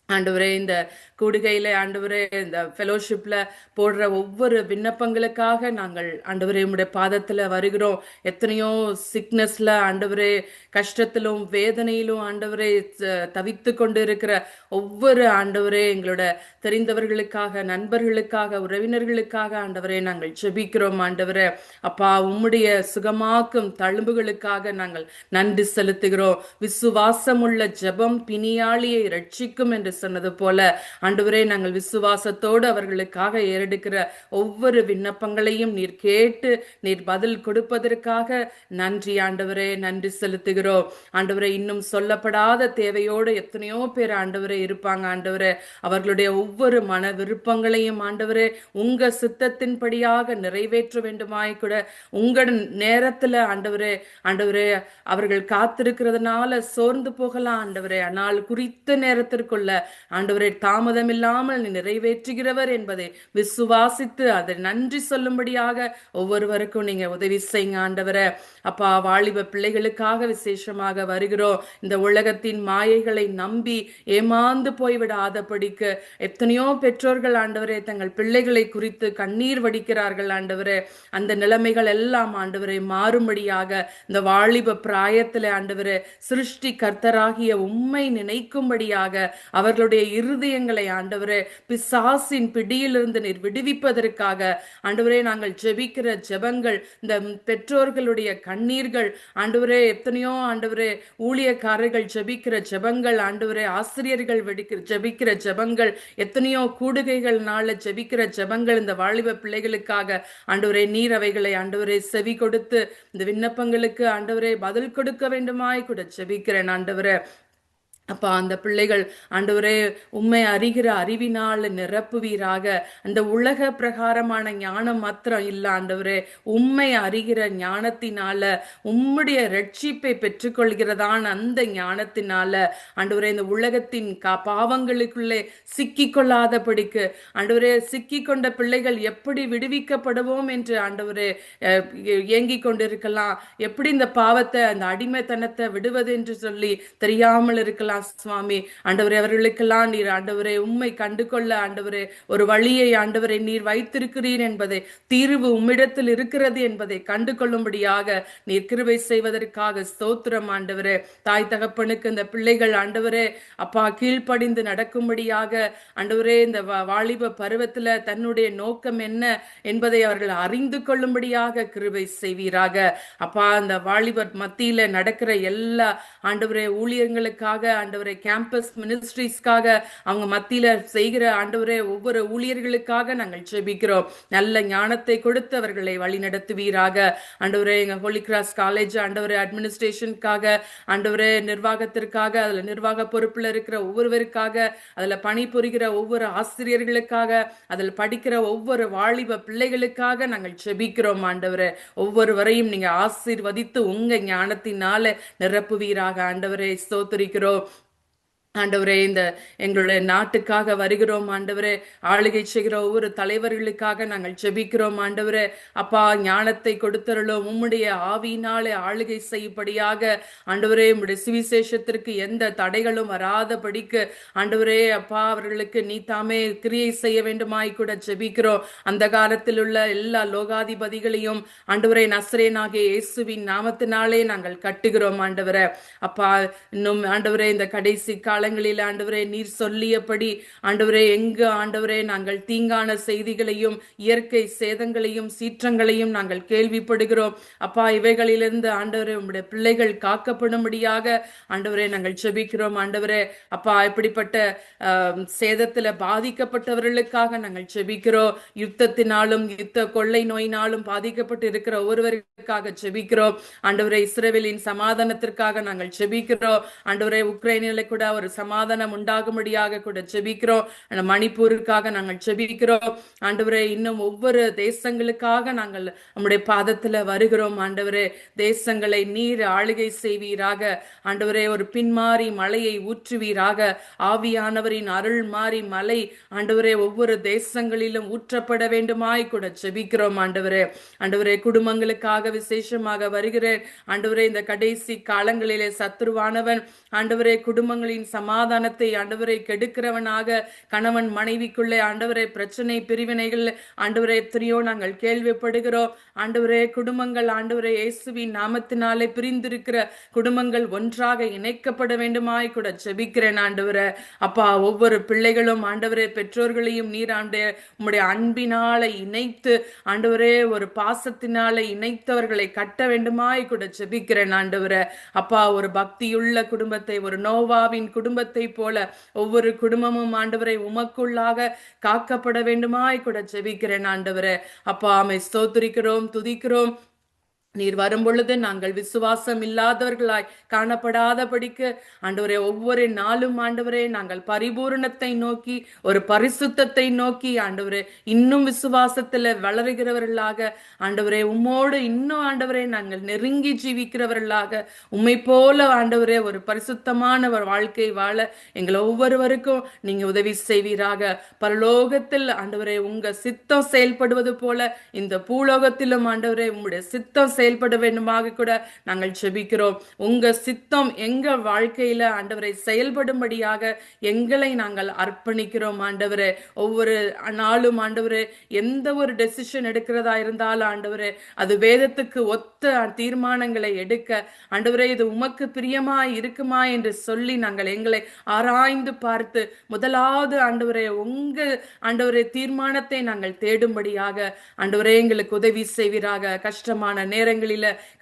ஆண்டவரே இந்த கூடுகையில ஆண்டவரே இந்த ஃபெலோஷிப்ல போடுற ஒவ்வொரு விண்ணப்பங்களுக்காக நாங்கள் ஆண்டவரே உம்முடைய பாதத்துல வருகிறோம். எத்தனையோ சிக்னஸ்ல ஆண்டவரே, கஷ்டத்திலும் வேதனையிலும் ஆண்டவரே தவித்து கொண்டு இருக்கிற ஒவ்வொரு ஆண்டவரே எங்களோட தெரிந்தவர்களுக்காக, நண்பர்களுக்காக, உறவினர்களுக்காக ஆண்டவரே நாங்கள் ஜெபிக்கிறோம். ஆண்டவரே அப்பா, உம்முடைய சுகமாக்கும் தழும்புகளுக்காக நாங்கள் நன்றி செலுத்துகிறோம். விசுவாசமுள்ள ஜெபம் பிணியாளியை ரட்சிக்கும் என்று சொன்னது போல ஆண்டவரே, நாங்கள் விசுவாசத்தோடு அவர்களுக்காக ஏறெடுக்கிற ஒவ்வொரு விண்ணப்பங்களையும் நீர் கேட்டு நீர் பதில் கொடுப்பதற்காக நன்றி ஆண்டவரே, நன்றி செலுத்துகிறோம். ஆண்டவரே, இன்னும் சொல்லப்படாத தேவையோடு எத்தனையோ பேர் ஆண்டவரே இருப்பாங்க. ஆண்டவரே, அவர்களுடைய ஒவ்வொரு மன விருப்பங்களையும் ஆண்டவரே உங்க சித்தத்தின்படியாக நிறைவேற்ற வேண்டுமாய் கூட உங்கள் நேரத்துல ஆண்டவரே, ஆண்டவரே அவர்கள் காத்திருக்கிறதுனால சோர்ந்து போகலாம் ஆண்டவரே, ஆனால் குறித்த நேரத்திற்குள்ள ஆண்டவரே தாமதம் இல்லாமல் நீ நிறைவேற்றுகிறவர் என்பதை விசுவாசித்து அதை நன்றி சொல்லும்படியாக ஒவ்வொருவருக்கும் நீங்க உதவி செய்யுங்க ஆண்டவரே. அப்பா, வாலிப பிள்ளைகளுக்காக விசேஷமாக வருகிறோம். இந்த உலகத்தின் மாயைகளை நம்பி ஏமாந்து போய்விடாதபடிக்கு எத்தனையோ பெற்றோர்கள் ஆண்டவரே தங்கள் பிள்ளைகளை குறித்து கண்ணீர் வடிக்கிறார்கள் ஆண்டவரே. அந்த நிலைமைகள் எல்லாம் ஆண்டவரை மாறும்படியாக இந்த வாலிப பிராயத்தில் ஆண்டவரே சிருஷ்டி கர்த்தராகிய உம்மை நினைக்கும்படியாக அவர்களுடைய இருதயங்களை ஆண்டவரே பிசாசின் பிடியிலிருந்து நீர் விடுவிப்பதற்காக ஆண்டவரே நாங்கள் ஜெபிக்கிற ஜெபங்கள், இந்த பெற்றோர்களுடைய கண்ணீர்கள் ஆண்டவரே, எத்தனையோ ஆண்டவரே ஊழியக்காரர்கள் ஜெபிக்கிற ஜெபங்கள் ஆண்டவரே, ஆசிரியர்கள் ஜெபிக்கிற ஜெபங்கள், எத்தனையோ கூடுகைகள்னால ஜெபிக்கிற ஜெபங்கள், இந்த வாலிப பிள்ளைகளுக்காக ஆண்டவரே நீர் அவைகளை ஆண்டவரே செவி கொடுத்து இந்த விண்ணப்பங்களுக்கு ஆண்டவரே பதில் கொடுக்க வேண்டுமாய் கூட ஜெபிக்கிறேன் ஆண்டவரே. அப்பா, அந்த பிள்ளைகள் ஆண்டவரே உம்மை அறிகிற அறிவினால் நிரப்புவீராக. அந்த உலக பிரகாரமான ஞானம் மாத்திரம் இல்ல ஆண்டவரே, உம்மை அறிகிற ஞானத்தினால, உம்முடைய ரட்சிப்பை பெற்றுக்கொள்கிறதான அந்த ஞானத்தினால ஆண்டவரே இந்த உலகத்தின் பாவங்களுக்குள்ளே சிக்கி கொள்ளாதபடிக்கு ஆண்டவரே, சிக்கி கொண்ட பிள்ளைகள் எப்படி விடுவிக்கப்படுவோம் என்று ஆண்டவரே ஏங்கிக் கொண்டிருக்கலாம். எப்படி இந்த பாவத்தை, அந்த அடிமைத்தனத்தை விடுவது என்று சொல்லி தெரியாமல் இருக்கலாம் சுவாமி. ஆண்டவரே, அவர்களுக்கெல்லாம் நீர் ஆண்டவரே உம்மை கண்டு கொள்ள ஆண்டவரே ஒரு வழியை ஆண்டவரை நீர் வைத்திருக்கிறீர் என்பதை, தீர்வு உம்மிடத்தில் இருக்கிறது என்பதை கண்டு கொள்ளும்படியாக நீர் கிருபை செய்வதற்காக ஸ்தோத்திரம் ஆண்டவரே. தாய் தகப்பனுக்கு இந்த பிள்ளைகள் ஆண்டவரே அப்பா கீழ்ப்படிந்து நடக்கும்படியாக ஆண்டவரே இந்த வாலிப பருவத்துல தன்னுடைய நோக்கம் என்ன என்பதை அவர்கள் அறிந்து கொள்ளும்படியாக கிருபை செய்வீராக. அப்பா, அந்த வாலிபர் மத்தியில நடக்கிற எல்லா ஆண்டவரே ஊழியர்களுக்காக ஆண்டவரே, கேம்பஸ் மினிஸ்ட்ரிஸ்க்காக அவங்க மத்தியில செய்கிற ஆண்டவரே ஒவ்வொரு ஊழியர்களுக்காக நாங்கள் ஜெபிக்கிறோம். நல்ல ஞானத்தை கொடுத்து அவர்களை வழி நடத்துவீராக ஆண்டவரே. எங்க ஹோலி கிராஸ் காலேஜ் ஆண்டவரே அட்மினிஸ்ட்ரேஷனுக்காக ஆண்டவரே, நிர்வாகத்திற்காக, அதுல நிர்வாக பொறுப்புல இருக்கிற ஒவ்வொருவருக்காக, அதுல பணிபுரிகிற ஒவ்வொரு ஆசிரியர்களுக்காக, அதில் படிக்கிற ஒவ்வொரு வாலிப பிள்ளைகளுக்காக நாங்கள் ஜெபிக்கிறோம் ஆண்டவரே. ஒவ்வொருவரையும் நீங்க ஆசீர்வதித்து உங்க ஞானத்தினால நிரப்புவீராக ஆண்டவரே. ஸ்தோத்திரிக்கிறோம் ஆண்டவரே. இந்த எங்களுடைய நாட்டுக்காக வருகிறோம் ஆண்டவரே. ஆளுகை செய்கிற ஒவ்வொரு தலைவர்களுக்காக நாங்கள் ஜெபிக்கிறோம் ஆண்டவரே. அப்பா, ஞானத்தை கொடுத்தருளும். உம்முடைய ஆவியினாலே ஆளுகை செய்யும்படியாக ஆண்டவரே, உம்முடைய சுவிசேஷத்திற்கு எந்த தடைகளும் வராதபடிக்கு ஆண்டவரே அப்பா அவர்களுக்கு நீ தாமே கிரியை செய்ய வேண்டுமாய் கூட ஜெபிக்கிறோம். அந்த காலத்தில் உள்ள எல்லா லோகாதிபதிகளையும் ஆண்டவரே நசரேனாகிய இயேசுவின் நாமத்தினாலே நாங்கள் கட்டுகிறோம் ஆண்டவரே. அப்பா, இன்னும் ஆண்டவரே இந்த கடைசி காலங்களில் ஆண்டவரே நீர் சொல்லியபடி ஆண்டவரே எங்கு ஆண்டவரே நாங்கள் தீங்கான செய்திகளையும் இயற்கை சேதங்களையும் சீற்றங்களையும் நாங்கள் கேள்விப்படுகிறோம். அப்பா, இவைகளிலிருந்து ஆண்டவரே உம்முடைய பிள்ளைகள் காக்கப்படும்படியாக ஆண்டவரே நாங்கள் ஜெபிக்கிறோம் ஆண்டவரே. அப்பா, இப்படிப்பட்ட சேதத்துல பாதிக்கப்பட்டவர்களுக்காக நாங்கள் ஜெபிக்கிறோம். யுத்தத்தினாலும் யுத்த கொள்ளை நோயினாலும் பாதிக்கப்பட்டு இருக்கிற ஒருவருக்காக ஜெபிக்கிறோம் ஆண்டவரே. இஸ்ரவேலின் சமாதானத்திற்காக நாங்கள் ஜெபிக்கிறோம் ஆண்டவரே. உக்ரைனில கூட ஒரு சமாதானம் உண்டாகும்படியாக கூட ஜெபிக்கிறோம். மணிப்பூருக்காக நாங்கள் ஜெபிக்கிறோம் ஆண்டவரே. இன்னும் ஒவ்வொரு தேசங்களுக்காக நாங்கள் நம்முடைய பாதத்துல வருகிறோம் ஆண்டவரே. தேசங்களை நீர் ஆளுகை செய்வீராக ஆண்டவரே. ஒரு பின்மாறி மழையை ஊற்றுவீராக. ஆவியானவரின் அருள் மாறி மலை ஆண்டவரே ஒவ்வொரு தேசங்களிலும் ஊற்றப்பட வேண்டுமாய் கூட ஜெபிக்கிறோம் ஆண்டவரே. ஆண்டவரே, குடும்பங்களுக்காக விசேஷமாக வருகிறேன் ஆண்டவரே. இந்த கடைசி காலங்களிலே சத்துருவானவன் ஆண்டவரே குடும்பங்களின் சமாதானத்தை ஆண்டவரை கெடுக்கிறவனாக கணவன் மனைவிக்குள்ளே ஆண்டவரை பிரச்சனை பிரிவினைகள் ஆண்டவரை எத்தனையோ நாங்கள் கேள்விப்படுகிறோம். ஆண்டவரே குடும்பங்கள் ஆண்டவரே இயேசுவின் நாமத்தினாலே பிரிந்திருக்கிற குடும்பங்கள் ஒன்றாக இணைக்கப்பட வேண்டுமாய் கூட ஜெபிக்கிறேன் ஆண்டவரே. அப்பா, ஒவ்வொரு பிள்ளைகளும் ஆண்டவரே பெற்றோர்களையும் நீர் உம்முடைய அன்பினால இணைத்து ஆண்டவரே ஒரு பாசத்தினால இணைத்தவர்களை கட்ட வேண்டுமாய் கூட ஜெபிக்கிறேன் ஆண்டவரே. அப்பா, ஒரு பக்தியுள்ள குடும்பத்தை, ஒரு நோவாவின் குடும்பத்தை போல ஒவ்வொரு குடும்பமும் ஆண்டவரை உமக்குள்ளாக காக்கப்பட வேண்டுமாய் கூட ஜெபிக்கிறேன் ஆண்டவரே. அப்பா, ஆமை ஸ்தோத்திரிக்கிறோம், துதிக்கிறோம். நீர் வரும் பொழுது நாங்கள் விசுவாசம் இல்லாதவர்களாய் காணப்படாதபடிக்கு ஆண்டவரே ஒவ்வொரு நாளும் ஆண்டவரே நாங்கள் பரிபூரணத்தை நோக்கி ஒரு பரிசுத்தத்தை நோக்கி ஆண்டவரே இன்னும் விசுவாசத்துல வளருகிறவர்களாக ஆண்டவரே உம்மோடு இன்னும் ஆண்டவரே நாங்கள் நெருங்கி ஜீவிக்கிறவர்களாக உம்மை போல ஆண்டவரே ஒரு பரிசுத்தமான ஒரு வாழ்க்கை வாழ எங்களை ஒவ்வொருவருக்கும் நீங்க உதவி செய்வீராக. பரலோகத்தில் ஆண்டவரே உங்க சித்தம் செயல்படுவது போல இந்த பூலோகத்திலும் ஆண்டவரே உம்முடைய சித்தம் செயல்பட வேண்டுமாக கூட நாங்கள் ஜெபிக்கிறோம். உங்க சித்தம் எங்க வாழ்க்கையில ஆண்டவரை செயல்படும்படியாக எங்களை நாங்கள் அர்ப்பணிக்கிறோம் ஆண்டவரே. ஒவ்வொரு நாளும் ஆண்டவரே எந்த ஒரு டெசிஷன் எடுக்கிறதா இருந்தாலும் ஆண்டவரே அது வேதத்துக்கு ஒத்த தீர்மானங்களை எடுக்க ஆண்டவரே இது உமக்கு பிரியமா இருக்குமா என்று சொல்லி நாங்கள் எங்களை ஆராய்ந்து பார்த்து முதலாவது ஆண்டவரே உங்க ஆண்டவரே தீர்மானத்தை நாங்கள் தேடும்படியாக ஆண்டவரே எங்களுக்கு உதவி செய்வீராக. கஷ்டமான நேரங்களில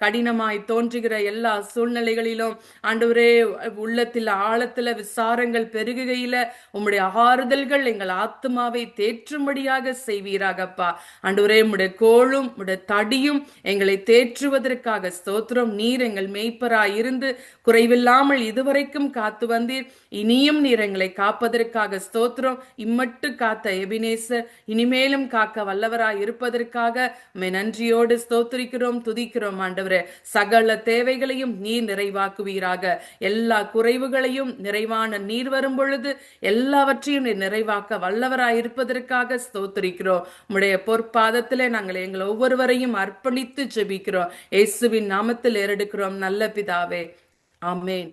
கடினமாய் தோன்றுகிற எல்லா சூழ்நிலைகளிலும் ஆண்டவரே உள்ளத்தில் ஆழத்துல விசாரங்கள் பெருகுகையில உம்முடைய ஆறுதல்கள் எங்கள் ஆத்மாவை தேற்றும்படியாக செய்வீராகப்பா. ஆண்டவரே உம்முடைய கோலும் உம்முடைய தடியும் எங்களை தேற்றுவதற்காக ஸ்தோத்திரம். நீர் எங்கள் மேய்ப்பராய் இருந்து குறைவில்லாமல் இதுவரைக்கும் காத்து வந்தீர். இனியும் நீர் எங்களை காப்பதற்காக ஸ்தோத்திரம். இம்மட்டு காத்த எபினேசர் இனிமேலும் காக்க வல்லவராய் இருப்பதற்காக நன்றியோடு ஸ்தோத்திரிக்கிறோம், துதிக்கிறோம் ஆண்டவரே. சகல தேவைகளையும் நீர் நிறைவாக்குவீராக. எல்லா குறைவுகளையும் நிறைவான நீர் வரும் பொழுது எல்லாவற்றையும் நீர் நிறைவாக்க வல்லவராய் இருப்பதற்காக ஸ்தோத்திரிக்கிறோம். உம்முடைய பொற்பாதத்திலே நாங்கள் எங்களை ஒவ்வொருவரையும் அர்ப்பணித்து ஜெபிக்கிறோம். இயேசுவின் நாமத்தில் ஏறெடுக்கிறோம் நல்ல பிதாவே, ஆமென்.